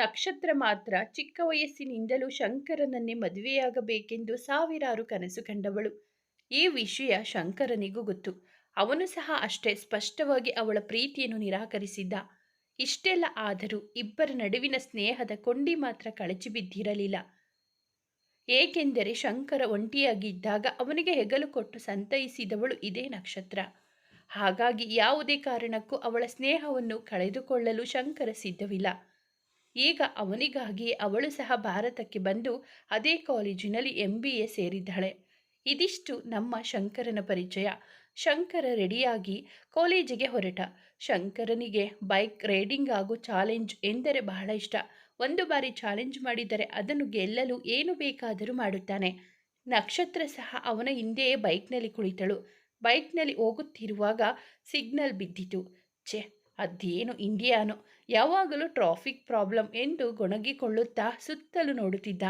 ನಕ್ಷತ್ರ ಮಾತ್ರ ಚಿಕ್ಕ ವಯಸ್ಸಿನಿಂದಲೂ ಶಂಕರನನ್ನೇ ಮದುವೆಯಾಗಬೇಕೆಂದು ಸಾವಿರಾರು ಕನಸು ಕಂಡವಳು. ಈ ವಿಷಯ ಶಂಕರನಿಗೂ ಗೊತ್ತು. ಅವನು ಸಹ ಅಷ್ಟೇ ಸ್ಪಷ್ಟವಾಗಿ ಅವಳ ಪ್ರೀತಿಯನ್ನು ನಿರಾಕರಿಸಿದ್ದ. ಇಷ್ಟೆಲ್ಲ ಆದರೂ ಇಬ್ಬರ ನಡುವಿನ ಸ್ನೇಹದ ಕೊಂಡಿ ಮಾತ್ರ ಕಳಚಿ ಬಿದ್ದಿರಲಿಲ್ಲ. ಏಕೆಂದರೆ ಶಂಕರ ಒಂಟಿಯಾಗಿದ್ದಾಗ ಅವನಿಗೆ ಹೆಗಲು ಕೊಟ್ಟು ಸಂತೈಸಿದವಳು ಇದೇ ನಕ್ಷತ್ರ. ಹಾಗಾಗಿ ಯಾವುದೇ ಕಾರಣಕ್ಕೂ ಅವಳ ಸ್ನೇಹವನ್ನು ಕಳೆದುಕೊಳ್ಳಲು ಶಂಕರ ಸಿದ್ಧವಿಲ್ಲ. ಈಗ ಅವನಿಗಾಗಿ ಅವಳು ಸಹ ಭಾರತಕ್ಕೆ ಬಂದು ಅದೇ ಕಾಲೇಜಿನಲ್ಲಿ MBA ಸೇರಿದ್ದಾಳೆ. ಇದಿಷ್ಟು ನಮ್ಮ ಶಂಕರನ ಪರಿಚಯ. ಶಂಕರ ರೆಡಿಯಾಗಿ ಕಾಲೇಜಿಗೆ ಹೊರಟ. ಶಂಕರನಿಗೆ ಬೈಕ್ ರೈಡಿಂಗ್ ಹಾಗೂ ಚಾಲೆಂಜ್ ಎಂದರೆ ಬಹಳ ಇಷ್ಟ. ಒಂದು ಬಾರಿ ಚಾಲೆಂಜ್ ಮಾಡಿದರೆ ಅದನ್ನು ಗೆಲ್ಲಲು ಏನು ಬೇಕಾದರೂ ಮಾಡುತ್ತಾನೆ. ನಕ್ಷತ್ರ ಸಹ ಅವನ ಹಿಂದೆಯೇ ಬೈಕ್ನಲ್ಲಿ ಕುಳಿತಳು. ಬೈಕ್ನಲ್ಲಿ ಹೋಗುತ್ತಿರುವಾಗ ಸಿಗ್ನಲ್ ಬಿದ್ದಿತು. ಛೆ, ಅದೇನು ಇಂಡಿಯಾನೋ, ಯಾವಾಗಲೂ ಟ್ರಾಫಿಕ್ ಪ್ರಾಬ್ಲಮ್ ಎಂದು ಗೊಣಗಿಕೊಳ್ಳುತ್ತಾ ಸುತ್ತಲೂ ನೋಡುತ್ತಿದ್ದ.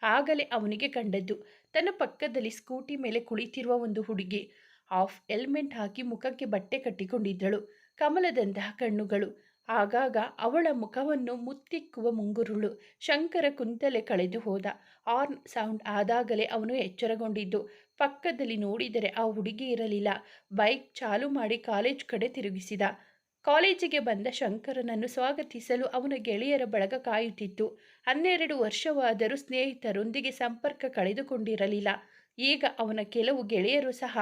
ಆಗಲೇ ಅವನಿಗೆ ಕಂಡದ್ದು ತನ್ನ ಪಕ್ಕದಲ್ಲಿ ಸ್ಕೂಟಿ ಮೇಲೆ ಕುಳಿತಿರುವ ಒಂದು ಹುಡುಗಿ. ಹಾಫ್ ಹೆಲ್ಮೆಟ್ ಹಾಕಿ ಮುಖಕ್ಕೆ ಬಟ್ಟೆ ಕಟ್ಟಿಕೊಂಡಿದ್ದಳು. ಕಮಲದಂತಹ ಕಣ್ಣುಗಳು. ಆಗಾಗ ಅವಳ ಮುಖವನ್ನು ಮುತ್ತಿಕ್ಕುವ ಮುಂಗುರುಳು. ಶಂಕರ ಕುಂತಲೆ ಕಳೆದು ಹೋದ. ಹಾರ್ನ್ ಸೌಂಡ್ ಆದಾಗಲೇ ಅವನು ಎಚ್ಚರಗೊಂಡಿದ್ದು. ಪಕ್ಕದಲ್ಲಿ ನೋಡಿದರೆ ಆ ಹುಡುಗಿ ಇರಲಿಲ್ಲ. ಬೈಕ್ ಚಾಲು ಮಾಡಿ ಕಾಲೇಜ್ ಕಡೆ ತಿರುಗಿಸಿದ. ಕಾಲೇಜಿಗೆ ಬಂದ ಶಂಕರನನ್ನು ಸ್ವಾಗತಿಸಲು ಅವನ ಗೆಳೆಯರ ಬಳಗ ಕಾಯುತ್ತಿತ್ತು. 12 ವರ್ಷವಾದರೂ ಸ್ನೇಹಿತರೊಂದಿಗೆ ಸಂಪರ್ಕ ಕಳೆದುಕೊಂಡಿರಲಿಲ್ಲ. ಈಗ ಅವನ ಕೆಲವು ಗೆಳೆಯರು ಸಹ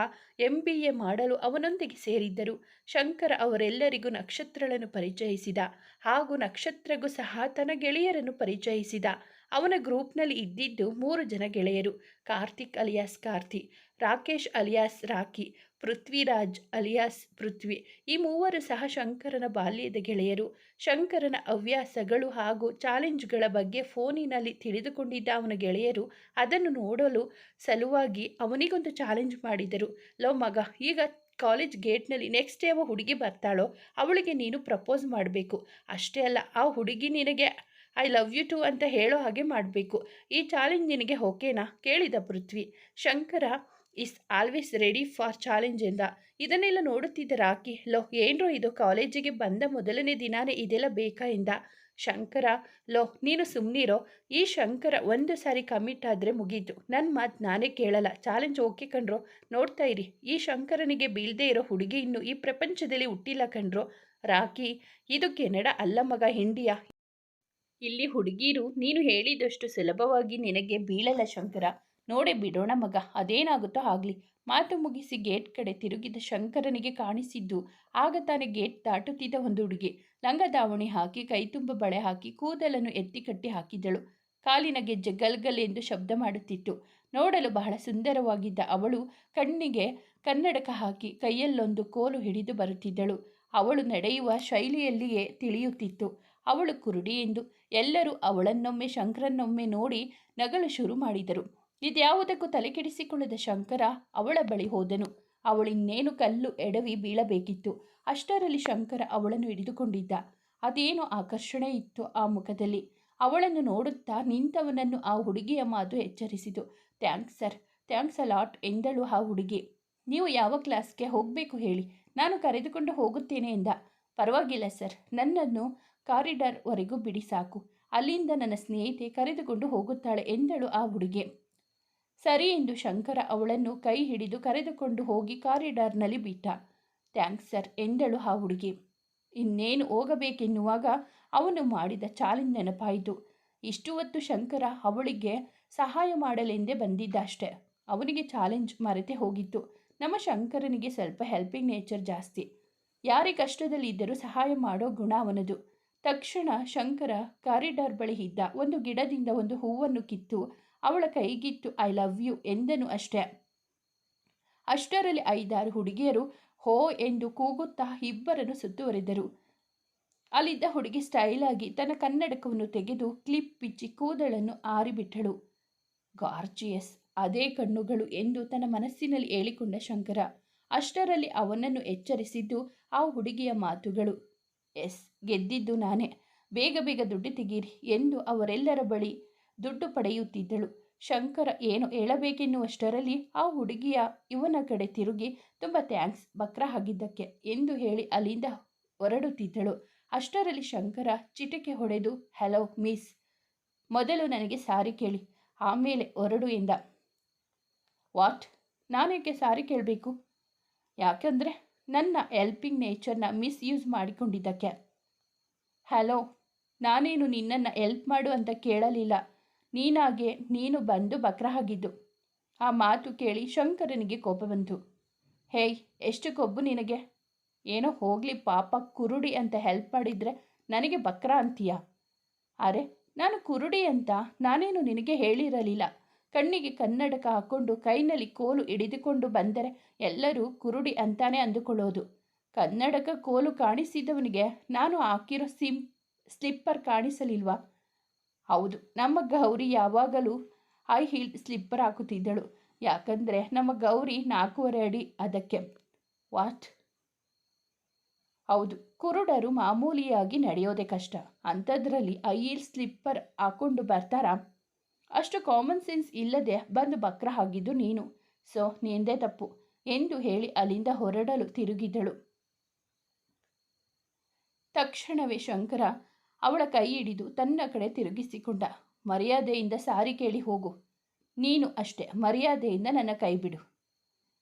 MBA ಮಾಡಲು ಅವನೊಂದಿಗೆ ಸೇರಿದ್ದರು. ಶಂಕರ ಅವರೆಲ್ಲರಿಗೂ ನಕ್ಷತ್ರಳನ್ನು ಪರಿಚಯಿಸಿದ ಹಾಗೂ ನಕ್ಷತ್ರಗೂ ಸಹ ತನ್ನ ಗೆಳೆಯರನ್ನು ಪರಿಚಯಿಸಿದ. ಅವನ ಗ್ರೂಪ್ನಲ್ಲಿ ಇದ್ದಿದ್ದು 3 ಜನ ಗೆಳೆಯರು. Karthik alias Karthi, Rakesh alias Rocky, Prithviraj alias Prithvi. ಈ ಮೂವರು ಸಹ ಶಂಕರನ ಬಾಲ್ಯದ ಗೆಳೆಯರು. ಶಂಕರನ ಹವ್ಯಾಸಗಳು ಹಾಗೂ ಚಾಲೆಂಜ್ಗಳ ಬಗ್ಗೆ ಫೋನಿನಲ್ಲಿ ತಿಳಿದುಕೊಂಡಿದ್ದ ಅವನ ಗೆಳೆಯರು ಅದನ್ನು ನೋಡಲು ಸಲುವಾಗಿ ಅವನಿಗೊಂದು ಚಾಲೆಂಜ್ ಮಾಡಿದರು. ಲೋ ಮಗ, ಈಗ ಕಾಲೇಜ್ ಗೇಟ್ನಲ್ಲಿ ನೆಕ್ಸ್ಟ್ ಯಾವ ಹುಡುಗಿ ಬರ್ತಾಳೋ ಅವಳಿಗೆ ನೀನು ಪ್ರಪೋಸ್ ಮಾಡಬೇಕು. ಅಷ್ಟೇ ಅಲ್ಲ, ಆ ಹುಡುಗಿ ನಿನಗೆ ಐ ಲವ್ ಯು ಟು ಅಂತ ಹೇಳೋ ಹಾಗೆ ಮಾಡಬೇಕು. ಈ ಚಾಲೆಂಜ್ ನಿನಗೆ ಓಕೆನಾ ಕೇಳಿದ Prithvi. Shankar is always ready for challenge ಎಂದ. ಇದನ್ನೆಲ್ಲ ನೋಡುತ್ತಿದ್ದ ರಾಕಿ, ಲೋ ಏನ್ರೋ ಇದು, ಕಾಲೇಜಿಗೆ ಬಂದ ಮೊದಲನೇ ದಿನಾನೇ ಇದೆಲ್ಲ ಬೇಕಾ ಎಂದ. ಶಂಕರ, ಲೋ ನೀನು ಸುಮ್ಮನಿರೋ. ಈ ಶಂಕರ ಒಂದು ಸಾರಿ ಕಮಿಟ್ ಆದರೆ ಮುಗೀತು. ನನ್ನ ಮಾತು ನಾನೇ ಕೇಳಲ್ಲ. ಚಾಲೆಂಜ್ ಓಕೆ ಕಣ್ರೋ. ನೋಡ್ತಾ ಇರಿ, ಈ ಶಂಕರನಿಗೆ ಬೀಳದೇ ಇರೋ ಹುಡುಗಿ ಇನ್ನು ಈ ಪ್ರಪಂಚದಲ್ಲಿ ಹುಟ್ಟಿಲ್ಲ ಕಣ್ರೋ. ರಾಕಿ, ಇದು ಕೆನಡಾ ಅಲ್ಲ ಮಗ, ಇಂಡಿಯಾ. ಇಲ್ಲಿ ಹುಡುಗೀರು ನೀನು ಹೇಳಿದಷ್ಟು ಸುಲಭವಾಗಿ ನಿನಗೆ ಬೀಳಲ್ಲ ಶಂಕರ. ನೋಡೇ ಬಿಡೋಣ ಮಗ, ಅದೇನಾಗುತ್ತೋ ಆಗಲಿ. ಮಾತು ಮುಗಿಸಿ ಗೇಟ್ ಕಡೆ ತಿರುಗಿದ ಶಂಕರನಿಗೆ ಕಾಣಿಸಿದ್ದು ಆಗ ತಾನೇ ಗೇಟ್ ದಾಟುತ್ತಿದ್ದ ಒಂದು ಹುಡುಗಿ. ಲಂಗ ದಾವಣಿ ಹಾಕಿ ಕೈತುಂಬ ಬಳೆ ಹಾಕಿ ಕೂದಲನ್ನು ಎತ್ತಿ ಕಟ್ಟಿ ಹಾಕಿದ್ದಳು. ಕಾಲಿನ ಗೆಜ್ಜೆ ಗಲ್ಗಲ್ ಎಂದು ಶಬ್ದ ಮಾಡುತ್ತಿತ್ತು. ನೋಡಲು ಬಹಳ ಸುಂದರವಾಗಿದ್ದ ಅವಳು ಕಣ್ಣಿಗೆ ಕನ್ನಡಕ ಹಾಕಿ ಕೈಯಲ್ಲೊಂದು ಕೋಲು ಹಿಡಿದು ಬರುತ್ತಿದ್ದಳು. ಅವಳು ನಡೆಯುವ ಶೈಲಿಯಲ್ಲಿಯೇ ತಿಳಿಯುತ್ತಿತ್ತು ಅವಳು ಕುರುಡಿ ಎಂದು. ಎಲ್ಲರೂ ಅವಳನ್ನೊಮ್ಮೆ ಶಂಕರನ್ನೊಮ್ಮೆ ನೋಡಿ ನಗಲು ಶುರು ಮಾಡಿದರು. ಇದ್ಯಾವುದಕ್ಕೂ ತಲೆಕೆಡಿಸಿಕೊಳ್ಳದ ಶಂಕರ ಅವಳ ಬಳಿ ಹೋದನು. ಅವಳಿನ್ನೇನು ಕಲ್ಲು ಎಡವಿ ಬೀಳಬೇಕಿತ್ತು. ಅಷ್ಟರಲ್ಲಿ ಶಂಕರ ಅವಳನ್ನು ಹಿಡಿದುಕೊಂಡಿದ್ದ. ಅದೇನೋ ಆಕರ್ಷಣೆ ಇತ್ತು ಆ ಮುಖದಲ್ಲಿ. ಅವಳನ್ನು ನೋಡುತ್ತಾ ನಿಂತವನನ್ನು ಆ ಹುಡುಗಿಯ ಮಾತು ಎಚ್ಚರಿಸಿತು. Thanks sir, thanks a lot ಎಂದಳು ಆ ಹುಡುಗಿ. ನೀವು ಯಾವ ಕ್ಲಾಸ್ಗೆ ಹೋಗಬೇಕು ಹೇಳಿ, ನಾನು ಕರೆದುಕೊಂಡು ಹೋಗುತ್ತೇನೆ ಎಂದ. ಪರವಾಗಿಲ್ಲ ಸರ್, ನನ್ನನ್ನು ಕಾರಿಡಾರ್ವರೆಗೂ ಬಿಡಿ ಸಾಕು. ಅಲ್ಲಿಂದ ನನ್ನ ಸ್ನೇಹಿತೆ ಕರೆದುಕೊಂಡು ಹೋಗುತ್ತಾಳೆ ಎಂದಳು ಆ ಹುಡುಗಿ. ಸರಿ ಎಂದು ಶಂಕರ ಅವಳನ್ನು ಕೈ ಹಿಡಿದು ಕರೆದುಕೊಂಡು ಹೋಗಿ ಕಾರಿಡಾರ್ನಲ್ಲಿ ಬಿಟ್ಟ. ಥ್ಯಾಂಕ್ಸ್ ಸರ್ ಎಂದಳು ಆ ಹುಡುಗಿ. ಇನ್ನೇನು ಹೋಗಬೇಕೆನ್ನುವಾಗ ಅವನು ಮಾಡಿದ ಚಾಲೆಂಜ್ ನೆನಪಾಯಿತು. ಇಷ್ಟು ಹೊತ್ತು ಶಂಕರ ಅವಳಿಗೆ ಸಹಾಯ ಮಾಡಲೆಂದೇ ಬಂದಿದ್ದ ಅಷ್ಟೆ. ಅವನಿಗೆ ಚಾಲೆಂಜ್ ಮರೆತೇ ಹೋಗಿತ್ತು. ನಮ್ಮ ಶಂಕರನಿಗೆ ಸ್ವಲ್ಪ ಹೆಲ್ಪಿಂಗ್ ನೇಚರ್ ಜಾಸ್ತಿ. ಯಾರೇ ಕಷ್ಟದಲ್ಲಿ ಇದ್ದರೂ ಸಹಾಯ ಮಾಡೋ ಗುಣ ಅವನದು. ತಕ್ಷಣ ಶಂಕರ ಕಾರಿಡಾರ್ ಬಳಿ ಇದ್ದ ಒಂದು ಗಿಡದಿಂದ ಒಂದು ಹೂವನ್ನು ಕಿತ್ತು ಅವಳ ಕೈಗಿತ್ತು ಐ ಲವ್ ಯು ಎಂದನು ಅಷ್ಟೇ. ಅಷ್ಟರಲ್ಲಿ 5-6 ಹುಡುಗಿಯರು ಹೋ ಎಂದು ಕೂಗುತ್ತಾ ಇಬ್ಬರನ್ನು ಸುತ್ತುವರೆದರು. ಅಲ್ಲಿದ್ದ ಹುಡುಗಿ ಸ್ಟೈಲ್ ಆಗಿ ತನ್ನ ಕನ್ನಡಕವನ್ನು ತೆಗೆದು ಕ್ಲಿಪ್ ಬಿಚ್ಚಿ ಕೂದಲನ್ನು ಆರಿಬಿಟ್ಟಳು. ಗಾರ್ಜಿಯಸ್, ಅದೇ ಕಣ್ಣುಗಳು ಎಂದು ತನ್ನ ಮನಸ್ಸಿನಲ್ಲಿ ಹೇಳಿಕೊಂಡ ಶಂಕರ. ಅಷ್ಟರಲ್ಲಿ ಅವನನ್ನು ಎಚ್ಚರಿಸಿದ್ದು ಆ ಹುಡುಗಿಯ ಮಾತುಗಳು. ಎಸ್, ಗೆದ್ದಿದ್ದು ನಾನೇ. ಬೇಗ ಬೇಗ ದುಡ್ಡು ತೆಗೀರಿ ಎಂದು ಅವರೆಲ್ಲರ ಬಳಿ ದುಡ್ಡು ಪಡೆಯುತ್ತಿದ್ದಳು. ಶಂಕರ ಏನು ಹೇಳಬೇಕೆನ್ನುವಷ್ಟರಲ್ಲಿ ಆ ಹುಡುಗಿಯ ಇವನ ಕಡೆ ತಿರುಗಿ ತುಂಬ ಥ್ಯಾಂಕ್ಸ್ ಬಕ್ರ ಆಗಿದ್ದಕ್ಕೆ ಎಂದು ಹೇಳಿ ಅಲ್ಲಿಂದ ಹೊರಡುತ್ತಿದ್ದಳು. ಅಷ್ಟರಲ್ಲಿ ಶಂಕರ ಚಿಟಿಕೆ ಹೊಡೆದು, ಹಲೋ ಮಿಸ್, ಮೊದಲು ನನಗೆ ಸಾರಿ ಕೇಳಿ, ಆಮೇಲೆ ಹೊರಡು ಎಂದ. ವಾಟ್? ನಾನೇಕೆ ಸಾರಿ ಕೇಳಬೇಕು? ಯಾಕಂದರೆ ನನ್ನ ಹೆಲ್ಪಿಂಗ್ ನೇಚರ್ನ ಮಿಸ್ಯೂಸ್ ಮಾಡಿಕೊಂಡಿದ್ದಕ್ಕೆ. ಹಲೋ, ನಾನೇನು ನಿನ್ನನ್ನು ಹೆಲ್ಪ್ ಮಾಡು ಅಂತ ಕೇಳಲಿಲ್ಲ. ನೀನಾಗೆ ನೀನು ಬಂದು ಬಕ್ರ ಆಗಿದ್ದು. ಆ ಮಾತು ಕೇಳಿ ಶಂಕರನಿಗೆ ಕೋಪ ಬಂತು. ಹೇಯ್, ಎಷ್ಟು ಕೊಬ್ಬು ನಿನಗೆ? ಏನೋ ಹೋಗಲಿ ಪಾಪ, ಕುರುಡಿ ಅಂತ ಹೆಲ್ಪ್ ಮಾಡಿದರೆ ನನಗೆ ಬಕ್ರ ಅಂತೀಯ? ಅರೆ, ನಾನು ಕುರುಡಿ ಅಂತ ನಾನೇನು ನಿನಗೆ ಹೇಳಿರಲಿಲ್ಲ. ಕಣ್ಣಿಗೆ ಕನ್ನಡಕ ಹಾಕ್ಕೊಂಡು ಕೈನಲ್ಲಿ ಕೋಲು ಹಿಡಿದುಕೊಂಡು ಬಂದರೆ ಎಲ್ಲರೂ ಕುರುಡಿ ಅಂತಾನೆ ಅಂದುಕೊಳ್ಳೋದು. ಕನ್ನಡಕ ಕೋಲು ಕಾಣಿಸಿದವನಿಗೆ ನಾನು ಹಾಕಿರೋ ಸ್ಲಿಪ್ಪರ್ ಕಾಣಿಸಲಿಲ್ವಾ? ಹೌದು, ನಮ್ಮ ಗೌರಿ ಯಾವಾಗಲೂ ಹೈ ಹೀಲ್ಡ್ ಸ್ಲಿಪ್ಪರ್ ಹಾಕುತ್ತಿದ್ದಳು. ಯಾಕಂದರೆ ನಮ್ಮ ಗೌರಿ 4.5 ಅಡಿ, ಅದಕ್ಕೆ. ವಾಟ್? ಹೌದು, ಕುರುಡರು ಮಾಮೂಲಿಯಾಗಿ ನಡೆಯೋದೇ ಕಷ್ಟ, ಅಂಥದ್ರಲ್ಲಿ ಹೈ ಹೀಲ್ ಸ್ಲಿಪ್ಪರ್ ಹಾಕ್ಕೊಂಡು ಬರ್ತಾರಾ? ಅಷ್ಟು ಕಾಮನ್ ಸೆನ್ಸ್ ಇಲ್ಲದೆ ಬಂದು ಬಕ್ರ ಆಗಿದ್ದು ನೀನು. ಸೊ ನಿಂದೇ ತಪ್ಪು ಎಂದು ಹೇಳಿ ಅಲ್ಲಿಂದ ಹೊರಡಲು ತಿರುಗಿದಳು. ತಕ್ಷಣವೇ ಶಂಕರ ಅವಳ ಕೈ ಹಿಡಿದು ತನ್ನ ಕಡೆ ತಿರುಗಿಸಿಕೊಂಡ. ಮರ್ಯಾದೆಯಿಂದ ಸಾರಿ ಕೇಳಿ ಹೋಗು. ನೀನು ಅಷ್ಟೇ, ಮರ್ಯಾದೆಯಿಂದ ನನ್ನ ಕೈ ಬಿಡು.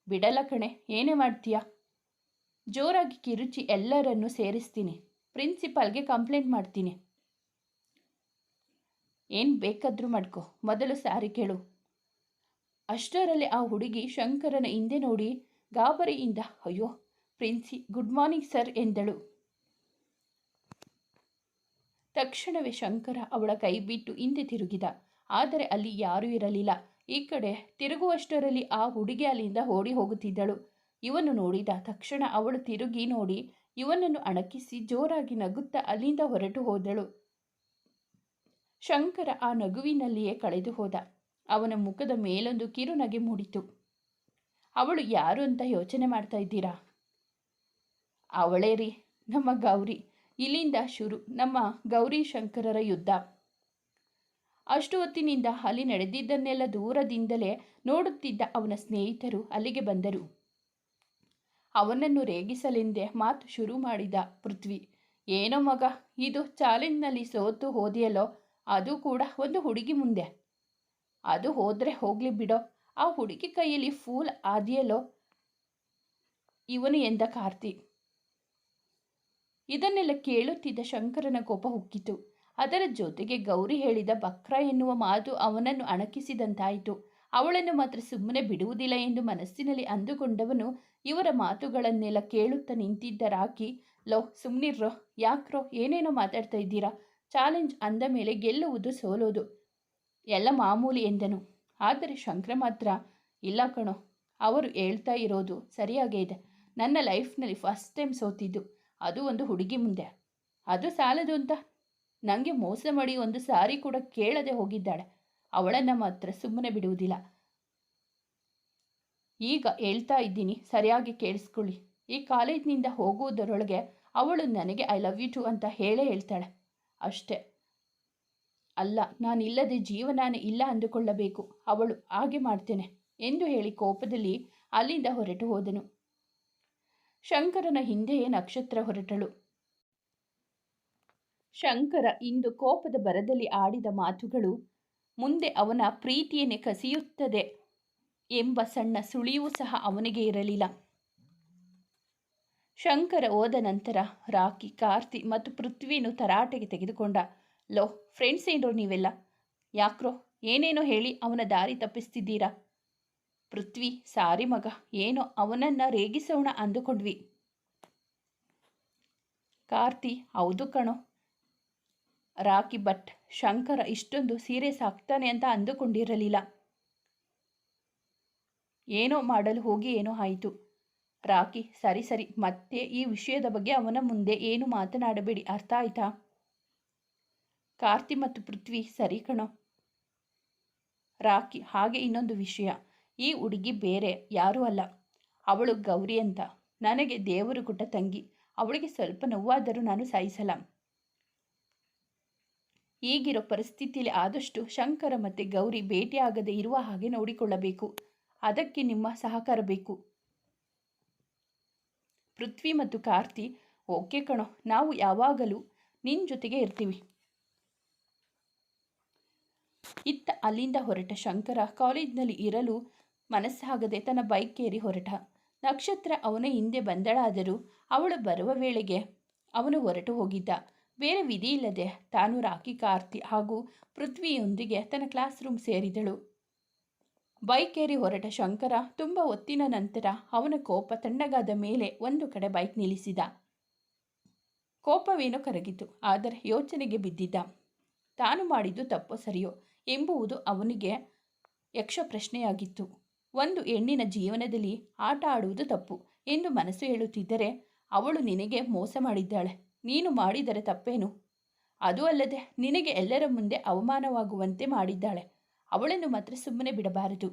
ಬಿಡಲ್ಲ ಕಣೆ, ಏನೇ ಮಾಡ್ತೀಯಾ? ಜೋರಾಗಿ ಕಿರುಚಿ ಎಲ್ಲರನ್ನೂ ಸೇರಿಸ್ತೀನಿ. ಪ್ರಿನ್ಸಿಪಾಲ್ಗೆ ಕಂಪ್ಲೇಂಟ್ ಮಾಡ್ತೀನಿ. ಏನು ಬೇಕಾದರೂ ಮಾಡ್ಕೊ, ಮೊದಲು ಸಾರಿ ಕೇಳು. ಅಷ್ಟರಲ್ಲಿ ಆ ಹುಡುಗಿ ಶಂಕರನ ಹಿಂದೆ ನೋಡಿ ಗಾಬರಿಯಿಂದ, ಅಯ್ಯೋ ಪ್ರಿನ್ಸಿ, ಗುಡ್ ಮಾರ್ನಿಂಗ್ ಸರ್ ಎಂದಳು. ತಕ್ಷಣವೇ ಶಂಕರ ಅವಳ ಕೈ ಬಿಟ್ಟು ಹಿಂದೆ ತಿರುಗಿದ. ಆದರೆ ಅಲ್ಲಿ ಯಾರೂ ಇರಲಿಲ್ಲ. ಈ ಕಡೆ ತಿರುಗುವಷ್ಟರಲ್ಲಿ ಆ ಹುಡುಗಿ ಅಲ್ಲಿಂದ ಓಡಿ ಹೋಗುತ್ತಿದ್ದಳು. ಇವನು ನೋಡಿದ ತಕ್ಷಣ ಅವಳು ತಿರುಗಿ ನೋಡಿ ಇವನನ್ನು ಅಣಕಿಸಿ ಜೋರಾಗಿ ನಗುತ್ತಾ ಅಲ್ಲಿಂದ ಹೊರಟು ಹೋದಳು. ಶಂಕರ ಆ ನಗುವಿನಲ್ಲಿಯೇ ಕಳೆದು ಹೋದ. ಅವನ ಮುಖದ ಮೇಲೊಂದು ಕಿರುನಗೆ ಮೂಡಿತು. ಅವಳು ಯಾರು ಅಂತ ಯೋಚನೆ ಮಾಡ್ತಾ ಇದ್ದೀರಾ? ಅವಳೇ ರೀ, ನಮ್ಮ ಗೌರಿ. ಇಲ್ಲಿಂದ ಶುರು ನಮ್ಮ ಗೌರಿ ಶಂಕರರ ಯುದ್ಧ. ಅಷ್ಟು ಹೊತ್ತಿನಿಂದ ಅಲ್ಲಿ ನಡೆದಿದ್ದನ್ನೆಲ್ಲ ದೂರದಿಂದಲೇ ನೋಡುತ್ತಿದ್ದ ಅವನ ಸ್ನೇಹಿತರು ಅಲ್ಲಿಗೆ ಬಂದರು. ಅವನನ್ನು ರೇಗಿಸಲೆಂದೇ ಮಾತು ಶುರು ಮಾಡಿದ ಪೃಥ್ವಿ. ಏನೋ ಮಗ, ಇದು ಚಾಲೆಂಜ್ನಲ್ಲಿ ಸೋತು ಹೋದಿಯಲ್ಲೋ, ಅದು ಕೂಡ ಒಂದು ಹುಡುಗಿ ಮುಂದೆ. ಅದು ಹೋದರೆ ಹೋಗ್ಲಿ ಬಿಡೋ, ಆ ಹುಡುಗಿ ಕೈಯಲ್ಲಿ ಫೂಲ್ ಆದಿಯಲ್ಲೋ ಇವನು ಎಂದ ಕಾರ್ತಿ. ಇದನ್ನೆಲ್ಲ ಕೇಳುತ್ತಿದ್ದ ಶಂಕರನ ಕೋಪ ಉಕ್ಕಿತು. ಅದರ ಜೊತೆಗೆ ಗೌರಿ ಹೇಳಿದ ಬಕ್ರ ಎನ್ನುವ ಮಾತು ಅವನನ್ನು ಅಣಕಿಸಿದಂತಾಯಿತು. ಅವಳನ್ನು ಮಾತ್ರ ಸುಮ್ಮನೆ ಬಿಡುವುದಿಲ್ಲ ಎಂದು ಮನಸ್ಸಿನಲ್ಲಿ ಅಂದುಕೊಂಡವನು ಇವರ ಮಾತುಗಳನ್ನೆಲ್ಲ ಕೇಳುತ್ತಾ ನಿಂತಿದ್ದ ರಾಕಿ, ಲೋ ಸುಮ್ಮನಿರ್ರೋ, ಯಾಕ್ರೋ ಏನೇನೋ ಮಾತಾಡ್ತಾ ಇದ್ದೀರಾ? ಚಾಲೆಂಜ್ ಅಂದ ಮೇಲೆ ಗೆಲ್ಲುವುದು ಸೋಲೋದು ಎಲ್ಲ ಮಾಮೂಲಿ ಎಂದನು. ಆದರೆ ಶಂಕರ ಮಾತ್ರ, ಇಲ್ಲ ಕಣೋ, ಅವರು ಹೇಳ್ತಾ ಇರೋದು ಸರಿಯಾಗೇ ಇದೆ. ನನ್ನ ಲೈಫ್ನಲ್ಲಿ ಫಸ್ಟ್ ಟೈಮ್ ಸೋತಿದ್ದು, ಅದು ಒಂದು ಹುಡುಗಿ ಮುಂದೆ. ಅದು ಸಾಲದು ಅಂತ ನನಗೆ ಮೋಸ ಮಾಡಿ ಒಂದು ಸಾರಿ ಕೂಡ ಕೇಳದೆ ಹೋಗಿದ್ದಾಳೆ. ಅವಳನ್ನು ಮಾತ್ರ ಸುಮ್ಮನೆ ಬಿಡುವುದಿಲ್ಲ. ಈಗ ಹೇಳ್ತಾ ಇದ್ದೀನಿ, ಸರಿಯಾಗಿ ಕೇಳಿಸ್ಕೊಳ್ಳಿ. ಈ ಕಾಲೇಜಿನಿಂದ ಹೋಗುವುದರೊಳಗೆ ಅವಳು ನನಗೆ ಐ ಲವ್ ಯು ಟು ಅಂತ ಹೇಳೇ ಹೇಳ್ತಾಳೆ. ಅಷ್ಟೇ ಅಲ್ಲ, ನಾನಿಲ್ಲದೆ ಜೀವನಾನೇ ಇಲ್ಲ ಅಂದುಕೊಳ್ಳಬೇಕು. ಅವಳು ಹಾಗೆ ಮಾಡ್ತೇನೆ ಎಂದು ಹೇಳಿ ಕೋಪದಲ್ಲಿ ಅಲ್ಲಿಂದ ಹೊರಟು ಹೋದನು. ಶಂಕರನ ಹಿಂದೆಯೇ ನಕ್ಷತ್ರ ಹೊರಟಳು. ಶಂಕರ ಇಂದು ಕೋಪದ ಬರದಲ್ಲಿ ಆಡಿದ ಮಾತುಗಳು ಮುಂದೆ ಅವನ ಪ್ರೀತಿಯನ್ನೇ ಕಸಿಯುತ್ತದೆ ಎಂಬ ಸಣ್ಣ ಸುಳಿವು ಸಹ ಅವನಿಗೆ ಇರಲಿಲ್ಲ. ಶಂಕರ ಹೋದ ನಂತರ ರಾಕಿ, ಕಾರ್ತಿ ಮತ್ತು ಪೃಥ್ವಿಯನ್ನು ತರಾಟೆಗೆ ತೆಗೆದುಕೊಂಡ. ಲೋ ಫ್ರೆಂಡ್ಸ್ ಏನ್ರೋ ನೀವೆಲ್ಲ, ಯಾಕ್ರೋ ಏನೇನೋ ಹೇಳಿ ಅವನ ದಾರಿ ತಪ್ಪಿಸ್ತಿದ್ದೀರಾ? ಪೃಥ್ವಿ, ಸಾರಿ ಮಗ, ಏನೋ ಅವನನ್ನು ರೇಗಿಸೋಣ ಅಂದುಕೊಂಡ್ವಿ. ಕಾರ್ತಿ, ಹೌದು ಕಣೋ ರಾಕಿ, ಬಟ್ ಶಂಕರ ಇಷ್ಟೊಂದು ಸೀರಿಯಸ್ ಆಗ್ತಾನೆ ಅಂತ ಅಂದುಕೊಂಡಿರಲಿಲ್ಲ. ಏನೋ ಮಾಡಲು ಹೋಗಿ ಏನೋ ಆಯಿತು. ರಾಕಿ, ಸರಿ ಸರಿ, ಮತ್ತೆ ಈ ವಿಷಯದ ಬಗ್ಗೆ ಅವನ ಮುಂದೆ ಏನು ಮಾತನಾಡಬೇಡಿ, ಅರ್ಥ ಆಯ್ತಾ? ಕಾರ್ತಿ ಮತ್ತು ಪೃಥ್ವಿ, ಸರಿ ಕಣೋ. ರಾಕಿ, ಹಾಗೆ ಇನ್ನೊಂದು ವಿಷಯ, ಈ ಹುಡುಗಿ ಬೇರೆ ಯಾರೂ ಅಲ್ಲ, ಅವಳು ಗೌರಿ ಅಂತ. ನನಗೆ ದೇವರು ಕೊಟ್ಟ ತಂಗಿ. ಅವಳಿಗೆ ಸ್ವಲ್ಪ ನೋವಾದರೂ ನಾನು ಸಹಿಸಲ್ಲ. ಈಗಿರೋ ಪರಿಸ್ಥಿತಿಯಲ್ಲಿ ಆದಷ್ಟು ಶಂಕರ ಮತ್ತು ಗೌರಿ ಭೇಟಿಯಾಗದೆ ಇರುವ ಹಾಗೆ ನೋಡಿಕೊಳ್ಳಬೇಕು. ಅದಕ್ಕೆ ನಿಮ್ಮ ಸಹಕಾರ ಬೇಕು. ಪೃಥ್ವಿ ಮತ್ತು ಕಾರ್ತಿ, ಓಕೆ ಕಣೋ, ನಾವು ಯಾವಾಗಲೂ ನಿನ್ನ ಜೊತೆಗೆ ಇರ್ತೀವಿ. ಇತ್ತ ಅಲ್ಲಿಂದ ಹೊರಟ ಶಂಕರ ಕಾಲೇಜಿನಲ್ಲಿ ಇರಲು ಮನಸ್ಸಾಗದೆ ತನ್ನ ಬೈಕ್ ಏರಿ ಹೊರಟ. ನಕ್ಷತ್ರ ಅವನ ಹಿಂದೆ ಬಂದಳಾದರೂ ಅವಳು ಬರುವ ವೇಳೆಗೆ ಅವನು ಹೊರಟು ಹೋಗಿದ್ದ. ಬೇರೆ ವಿಧಿ ಇಲ್ಲದೆ ತಾನು ರಾಕಿ, ಕಾರ್ತಿ ಹಾಗೂ ಪೃಥ್ವಿಯೊಂದಿಗೆ ತನ್ನ ಕ್ಲಾಸ್ ರೂಮ್ ಸೇರಿದಳು. ಬೈಕ್ ಏರಿ ಹೊರಟ ಶಂಕರ ತುಂಬ ಹೊತ್ತಿನ ನಂತರ ಅವನ ಕೋಪ ತಣ್ಣಗಾದ ಮೇಲೆ ಒಂದು ಕಡೆ ಬೈಕ್ ನಿಲ್ಲಿಸಿದ. ಕೋಪವೇನೋ ಕರಗಿತು, ಆದರೆ ಯೋಚನೆಗೆ ಬಿದ್ದಿದ್ದ. ತಾನು ಮಾಡಿದ್ದು ತಪ್ಪೋ ಸರಿಯೋ ಎಂಬುವುದು ಅವನಿಗೆ ಯಕ್ಷ ಪ್ರಶ್ನೆಯಾಗಿತ್ತು. ಒಂದು ಹೆಣ್ಣಿನ ಜೀವನದಲ್ಲಿ ಆಟ ಆಡುವುದು ತಪ್ಪು ಎಂದು ಮನಸ್ಸು ಹೇಳುತ್ತಿದ್ದರೆ, ಅವಳು ನಿನಗೆ ಮೋಸ ಮಾಡಿದ್ದಾಳೆ, ನೀನು ಮಾಡಿದರೆ ತಪ್ಪೇನು? ಅದೂ ಅಲ್ಲದೆ ನಿನಗೆ ಎಲ್ಲರ ಮುಂದೆ ಅವಮಾನವಾಗುವಂತೆ ಮಾಡಿದ್ದಾಳೆ. ಅವಳನ್ನು ಮಾತ್ರ ಸುಮ್ಮನೆ ಬಿಡಬಾರದು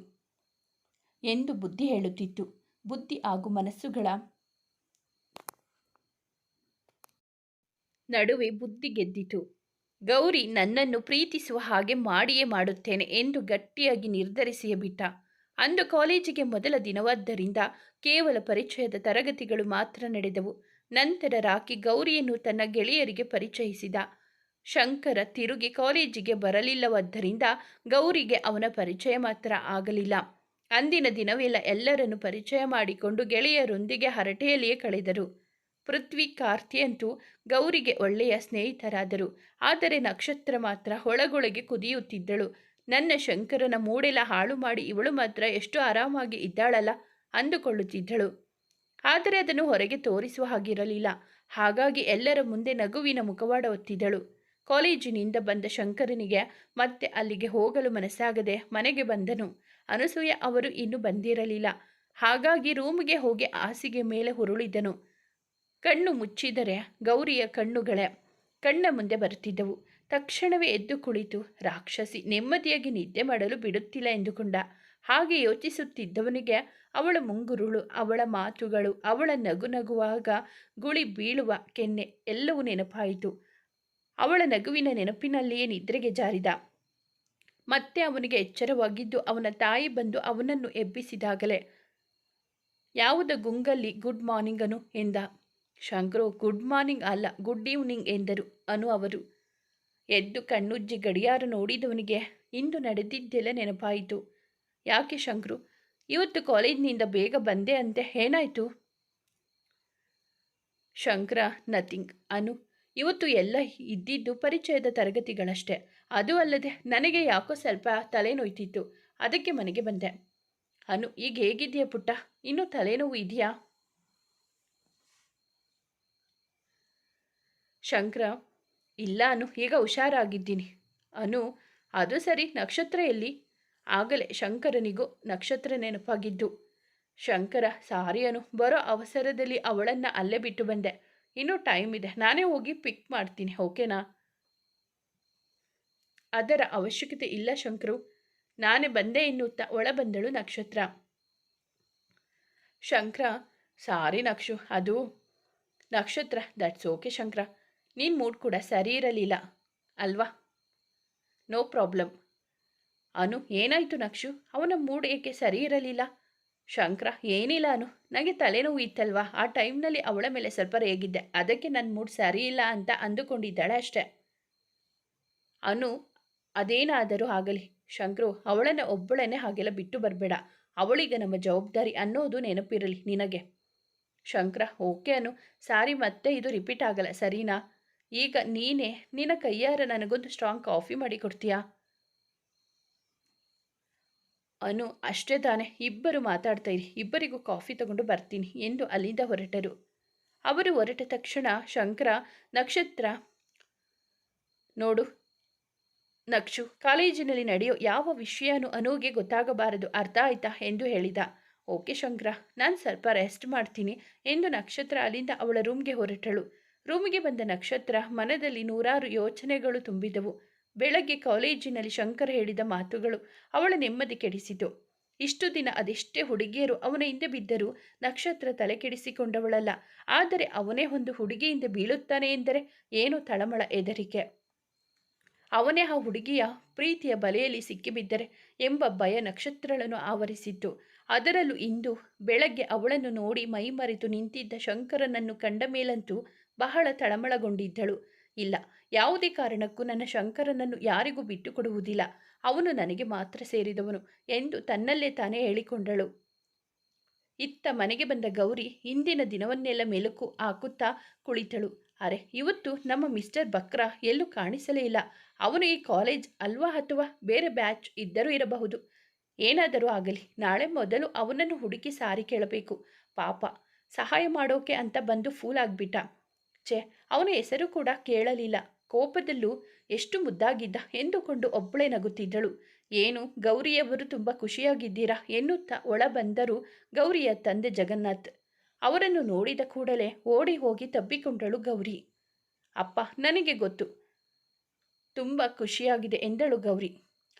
ಎಂದು ಬುದ್ಧಿ ಹೇಳುತ್ತಿತ್ತು. ಬುದ್ಧಿ ಹಾಗೂ ಮನಸ್ಸುಗಳ ನಡುವೆ ಬುದ್ಧಿ ಗೆದ್ದಿತು. ಗೌರಿ ನನ್ನನ್ನು ಪ್ರೀತಿಸುವ ಹಾಗೆ ಮಾಡಿಯೇ ಮಾಡುತ್ತೇನೆ ಎಂದು ಗಟ್ಟಿಯಾಗಿ ನಿರ್ಧರಿಸಿಯೇ ಬಿಟ್ಟ. ಅಂದು ಕಾಲೇಜಿಗೆ ಮೊದಲ ದಿನವಾದ್ದರಿಂದ ಕೇವಲ ಪರಿಚಯದ ತರಗತಿಗಳು ಮಾತ್ರ ನಡೆದವು. ನಂತರ ರಾಕಿ ಗೌರಿಯನ್ನು ತನ್ನ ಗೆಳೆಯರಿಗೆ ಪರಿಚಯಿಸಿದ. ಶಂಕರ ತಿರುಗಿ ಕಾಲೇಜಿಗೆ ಬರಲಿಲ್ಲವಾದ್ದರಿಂದ ಗೌರಿಗೆ ಅವನ ಪರಿಚಯ ಮಾತ್ರ ಆಗಲಿಲ್ಲ. ಅಂದಿನ ದಿನವೆಲ್ಲ ಎಲ್ಲರನ್ನು ಪರಿಚಯ ಮಾಡಿಕೊಂಡು ಗೆಳೆಯರೊಂದಿಗೆ ಹರಟೆಯಲ್ಲಿಯೇ ಕಳೆದರು. ಪೃಥ್ವಿ, ಕಾರ್ತಿ ಅಂತೂ ಗೌರಿಗೆ ಒಳ್ಳೆಯ ಸ್ನೇಹಿತರಾದರು. ಆದರೆ ನಕ್ಷತ್ರ ಮಾತ್ರ ಒಳಗೊಳಗೆ ಕುದಿಯುತ್ತಿದ್ದಳು. ನನ್ನ ಶಂಕರನ ಮೂಡೆಲ್ಲ ಹಾಳು ಮಾಡಿ ಇವಳು ಮಾತ್ರ ಎಷ್ಟು ಆರಾಮಾಗಿ ಇದ್ದಾಳಲ್ಲ ಅಂದುಕೊಳ್ಳುತ್ತಿದ್ದಳು. ಆದರೆ ಅದನ್ನು ಹೊರಗೆ ತೋರಿಸುವ ಹಾಗಿರಲಿಲ್ಲ. ಹಾಗಾಗಿ ಎಲ್ಲರ ಮುಂದೆ ನಗುವಿನ ಮುಖವಾಡ ಒತ್ತಿದ್ದಳು. ಕಾಲೇಜಿನಿಂದ ಬಂದ ಶಂಕರನಿಗೆ ಮತ್ತೆ ಅಲ್ಲಿಗೆ ಹೋಗಲು ಮನಸ್ಸಾಗದೆ ಮನೆಗೆ ಬಂದನು. ಅನಸೂಯ ಅವರು ಇನ್ನೂ ಬಂದಿರಲಿಲ್ಲ. ಹಾಗಾಗಿ ರೂಮಿಗೆ ಹೋಗಿ ಹಾಸಿಗೆ ಮೇಲೆ ಉರುಳಿದನು. ಕಣ್ಣು ಮುಚ್ಚಿದರೆ ಗೌರಿಯ ಕಣ್ಣುಗಳೇ ಕಣ್ಣ ಮುಂದೆ ಬರುತ್ತಿದ್ದವು. ತಕ್ಷಣವೇ ಎದ್ದು ಕುಳಿತು, ರಾಕ್ಷಸಿ ನೆಮ್ಮದಿಯಾಗಿ ನಿದ್ದೆ ಮಾಡಲು ಬಿಡುತ್ತಿಲ್ಲ ಎಂದುಕೊಂಡ. ಹಾಗೆ ಯೋಚಿಸುತ್ತಿದ್ದವನಿಗೆ ಅವಳ ಮುಂಗುರುಳು, ಅವಳ ಮಾತುಗಳು, ಅವಳ ನಗುವಾಗ ಗುಳಿ ಬೀಳುವ ಕೆನ್ನೆ ಎಲ್ಲವೂ ನೆನಪಾಯಿತು. ಅವಳ ನಗುವಿನ ನೆನಪಿನಲ್ಲಿಯೇ ನಿದ್ರೆಗೆ ಜಾರಿದ. ಮತ್ತೆ ಅವನಿಗೆ ಎಚ್ಚರವಾಗಿದ್ದು ಅವನ ತಾಯಿ ಬಂದು ಅವನನ್ನು ಎಬ್ಬಿಸಿದಾಗಲೇ. ಯಾವುದ ಗುಂಗಲ್ಲಿ ಗುಡ್ ಮಾರ್ನಿಂಗ್ ಅನು ಎಂದ. ಶಂಕರು ಗುಡ್ ಮಾರ್ನಿಂಗ್ ಅಲ್ಲ, ಗುಡ್ ಈವ್ನಿಂಗ್ ಎಂದರು ಅನು ಅವರು. ಎದ್ದು ಕಣ್ಣುಜ್ಜಿ ಗಡಿಯಾರ ನೋಡಿದವನಿಗೆ ಇಂದು ನಡೆದಿದ್ದೆಲ್ಲ ನೆನಪಾಯಿತು. ಯಾಕೆ ಶಂಕರು, ಇವತ್ತು ಕಾಲೇಜಿನಿಂದ ಬೇಗ ಬಂದೆ ಅಂತೆ, ಏನಾಯಿತು? ಶಂಕರ ನಥಿಂಗ್ ಅನು, ಇವತ್ತು ಎಲ್ಲ ಇದ್ದಿದ್ದು ಪರಿಚಯದ ತರಗತಿಗಳಷ್ಟೇ. ಅದು ಅಲ್ಲದೆ ನನಗೆ ಯಾಕೋ ಸ್ವಲ್ಪ ತಲೆನೋಯ್ತಿತ್ತು, ಅದಕ್ಕೆ ಮನೆಗೆ ಬಂದೆ. ಅನು, ಈಗ ಹೇಗಿದೆಯಾ ಪುಟ್ಟ? ಇನ್ನೂ ತಲೆನೋವು ಇದೆಯಾ? ಶಂಕರ, ಇಲ್ಲ ಅನು, ಈಗ ಹುಷಾರಾಗಿದ್ದೀನಿ. ಅನು, ಅದು ಸರಿ, ನಕ್ಷತ್ರ ಎಲ್ಲಿ? ಆಗಲೇ ಶಂಕರನಿಗೂ ನಕ್ಷತ್ರ ನೆನಪಾಗಿದ್ದು. ಶಂಕರ, ಸಾರಿ ಅನು, ಬರೋ ಅವಸರದಲ್ಲಿ ಅವಳನ್ನು ಅಲ್ಲೇ ಬಿಟ್ಟು ಬಂದೆ. ಇನ್ನೂ ಟೈಮ್ ಇದೆ, ನಾನೇ ಹೋಗಿ ಪಿಕ್ ಮಾಡ್ತೀನಿ, ಓಕೆನಾ? ಅದರ ಅವಶ್ಯಕತೆ ಇಲ್ಲ ಶಂಕರು, ನಾನೇ ಬಂದೆ ಎನ್ನುತ್ತಾ ಒಳ ಬಂದಳು ನಕ್ಷತ್ರ. ಶಂಕರ, ಸಾರಿ ನಕ್ಷು, ಅದು ನಕ್ಷತ್ರ. ದಟ್ಸ್ ಓಕೆ ಶಂಕರ, ನಿನ್ನ ಮೂಡ್ ಕೂಡ ಸರಿ ಇರಲಿಲ್ಲ ಅಲ್ವಾ? No problem. ಅನು, ಏನಾಯಿತು ನಕ್ಷು, ಅವನ ಮೂಡ್ ಏಕೆ ಸರಿ ಇರಲಿಲ್ಲ? ಶಂಕರ, ಏನಿಲ್ಲ ಅನು, ನನಗೆ ತಲೆನೋವು ಇತ್ತಲ್ವಾ, ಆ ಟೈಮ್ನಲ್ಲಿ ಅವಳ ಮೇಲೆ ಸ್ವಲ್ಪ ರೇಗಿದ್ದೆ, ಅದಕ್ಕೆ ನನ್ನ ಮೂಡ್ ಸರಿ ಇಲ್ಲ ಅಂತ ಅಂದುಕೊಂಡಿದ್ದಾಳೆ ಅಷ್ಟೆ. ಅನು, ಅದೇನಾದರೂ ಆಗಲಿ ಶಂಕರು, ಅವಳನ್ನು ಒಬ್ಬಳನ್ನೇ ಹಾಗೆಲ್ಲ ಬಿಟ್ಟು ಬರಬೇಡ. ಅವಳಿಗೆ ನಮ್ಮ ಜವಾಬ್ದಾರಿ ಅನ್ನೋದು ನೆನಪಿರಲಿ ನಿನಗೆ. ಶಂಕರ, ಓಕೆ ಅನು, ಸಾರಿ, ಮತ್ತೆ ಇದು ರಿಪೀಟ್ ಆಗಲ್ಲ, ಸರಿನಾ? ಈಗ ನೀನೇ ನಿನ್ನ ಕೈಯಾರ ನನಗೊಂದು ಸ್ಟ್ರಾಂಗ್ ಕಾಫಿ ಮಾಡಿ ಕೊಡ್ತೀಯಾ? ಅನು, ಅಷ್ಟೇ ತಾನೆ, ಇಬ್ಬರು ಮಾತಾಡ್ತಾ ಇರಿ, ಇಬ್ಬರಿಗೂ ಕಾಫಿ ತಗೊಂಡು ಬರ್ತೀನಿ ಎಂದು ಅಲ್ಲಿಂದ ಹೊರಟರು. ಅವರು ಹೊರಟ ತಕ್ಷಣ ಶಂಕರ, ನಕ್ಷತ್ರ, ನೋಡು ನಕ್ಷು, ಕಾಲೇಜಿನಲ್ಲಿ ನಡೆಯೋ ಯಾವ ವಿಷಯನೂ ಅನುಗೆ ಗೊತ್ತಾಗಬಾರದು, ಅರ್ಥ ಆಯ್ತಾ ಎಂದು ಹೇಳಿದ. ಓಕೆ ಶಂಕರ, ನಾನು ಸ್ವಲ್ಪ ರೆಸ್ಟ್ ಮಾಡ್ತೀನಿ ಎಂದು ನಕ್ಷತ್ರ ಅಲ್ಲಿಂದ ಅವಳ ರೂಮ್ಗೆ ಹೊರಟಳು. ರೂಮಿಗೆ ಬಂದ ನಕ್ಷತ್ರ ಮನದಲ್ಲಿ ನೂರಾರು ಯೋಚನೆಗಳು ತುಂಬಿದವು. ಬೆಳಗ್ಗೆ ಕಾಲೇಜಿನಲ್ಲಿ ಶಂಕರ ಹೇಳಿದ ಮಾತುಗಳು ಅವಳ ನೆಮ್ಮದಿ ಕೆಡಿಸಿತು. ಇಷ್ಟು ದಿನ ಅದೆಷ್ಟೇ ಹುಡುಗಿಯರು ಅವನ ಹಿಂದೆ ಬಿದ್ದರೂ ನಕ್ಷತ್ರ ತಲೆ ಕೆಡಿಸಿಕೊಂಡವಳಲ್ಲ. ಆದರೆ ಅವನೇ ಒಂದು ಹುಡುಗಿಯಿಂದ ಬೀಳುತ್ತಾನೆ ಎಂದರೆ ಏನೋ ತಳಮಳ ಹೆದರಿಕೆ. ಅವನೇ ಆ ಹುಡುಗಿಯ ಪ್ರೀತಿಯ ಬಲೆಯಲ್ಲಿ ಸಿಕ್ಕಿಬಿದ್ದರೆ ಎಂಬ ಭಯ ನಕ್ಷತ್ರಳನ್ನು ಆವರಿಸಿತ್ತು. ಅದರಲ್ಲೂ ಇಂದು ಬೆಳಗ್ಗೆ ಅವಳನ್ನು ನೋಡಿ ಮೈಮರೆತು ನಿಂತಿದ್ದ ಶಂಕರನನ್ನು ಕಂಡ ಮೇಲಂತೂ ಬಹಳ ತಳಮಳಗೊಂಡಿದ್ದಳು. ಇಲ್ಲ, ಯಾವುದೇ ಕಾರಣಕ್ಕೂ ನನ್ನ ಶಂಕರನನ್ನು ಯಾರಿಗೂ ಬಿಟ್ಟು ಕೊಡುವುದಿಲ್ಲ. ಅವನು ನನಗೆ ಮಾತ್ರ ಸೇರಿದವನು ಎಂದು ತನ್ನಲ್ಲೇ ತಾನೇ ಹೇಳಿಕೊಂಡಳು. ಇತ್ತ ಮನೆಗೆ ಬಂದ ಗೌರಿ ಹಿಂದಿನ ದಿನವನ್ನೆಲ್ಲ ಮೆಲುಕು ಹಾಕುತ್ತಾ ಕುಳಿತಳು. ಅರೆ, ಇವತ್ತು ನಮ್ಮ ಮಿಸ್ಟರ್ ಬಕ್ರಾ ಎಲ್ಲೂ ಕಾಣಿಸಲೇ ಇಲ್ಲ. ಅವನು ಈ ಕಾಲೇಜ್ ಅಲ್ವಾ ಅಥವಾ ಬೇರೆ ಬ್ಯಾಚ್ ಇದ್ದರೂ ಇರಬಹುದು. ಏನಾದರೂ ಆಗಲಿ, ನಾಳೆ ಮೊದಲು ಅವನನ್ನು ಹುಡುಕಿ ಸಾರಿ ಕೇಳಬೇಕು. ಪಾಪ, ಸಹಾಯ ಮಾಡೋಕೆ ಅಂತ ಬಂದು ಫೂಲ್ ಆಗಿಬಿಟ್ಟ. ಛೆ, ಅವನ ಹೆಸರು ಕೂಡ ಕೇಳಲಿಲ್ಲ. ಕೋಪದಲ್ಲೂ ಎಷ್ಟು ಮುದ್ದಾಗಿದ್ದ ಎಂದುಕೊಂಡು ಒಬ್ಬಳೇ ನಗುತ್ತಿದ್ದಳು. ಏನು ಗೌರಿಯವರು ತುಂಬ ಖುಷಿಯಾಗಿದ್ದೀರಾ ಎನ್ನುತ್ತಾ ಒಳ ಬಂದರು ಗೌರಿಯ ತಂದೆ ಜಗನ್ನಾಥ್. ಅವರನ್ನು ನೋಡಿದ ಕೂಡಲೇ ಓಡಿ ಹೋಗಿ ತಬ್ಬಿಕೊಂಡಳು ಗೌರಿ. ಅಪ್ಪ, ನನಗೆ ಗೊತ್ತು, ತುಂಬ ಖುಷಿಯಾಗಿದೆ ಎಂದಳು ಗೌರಿ.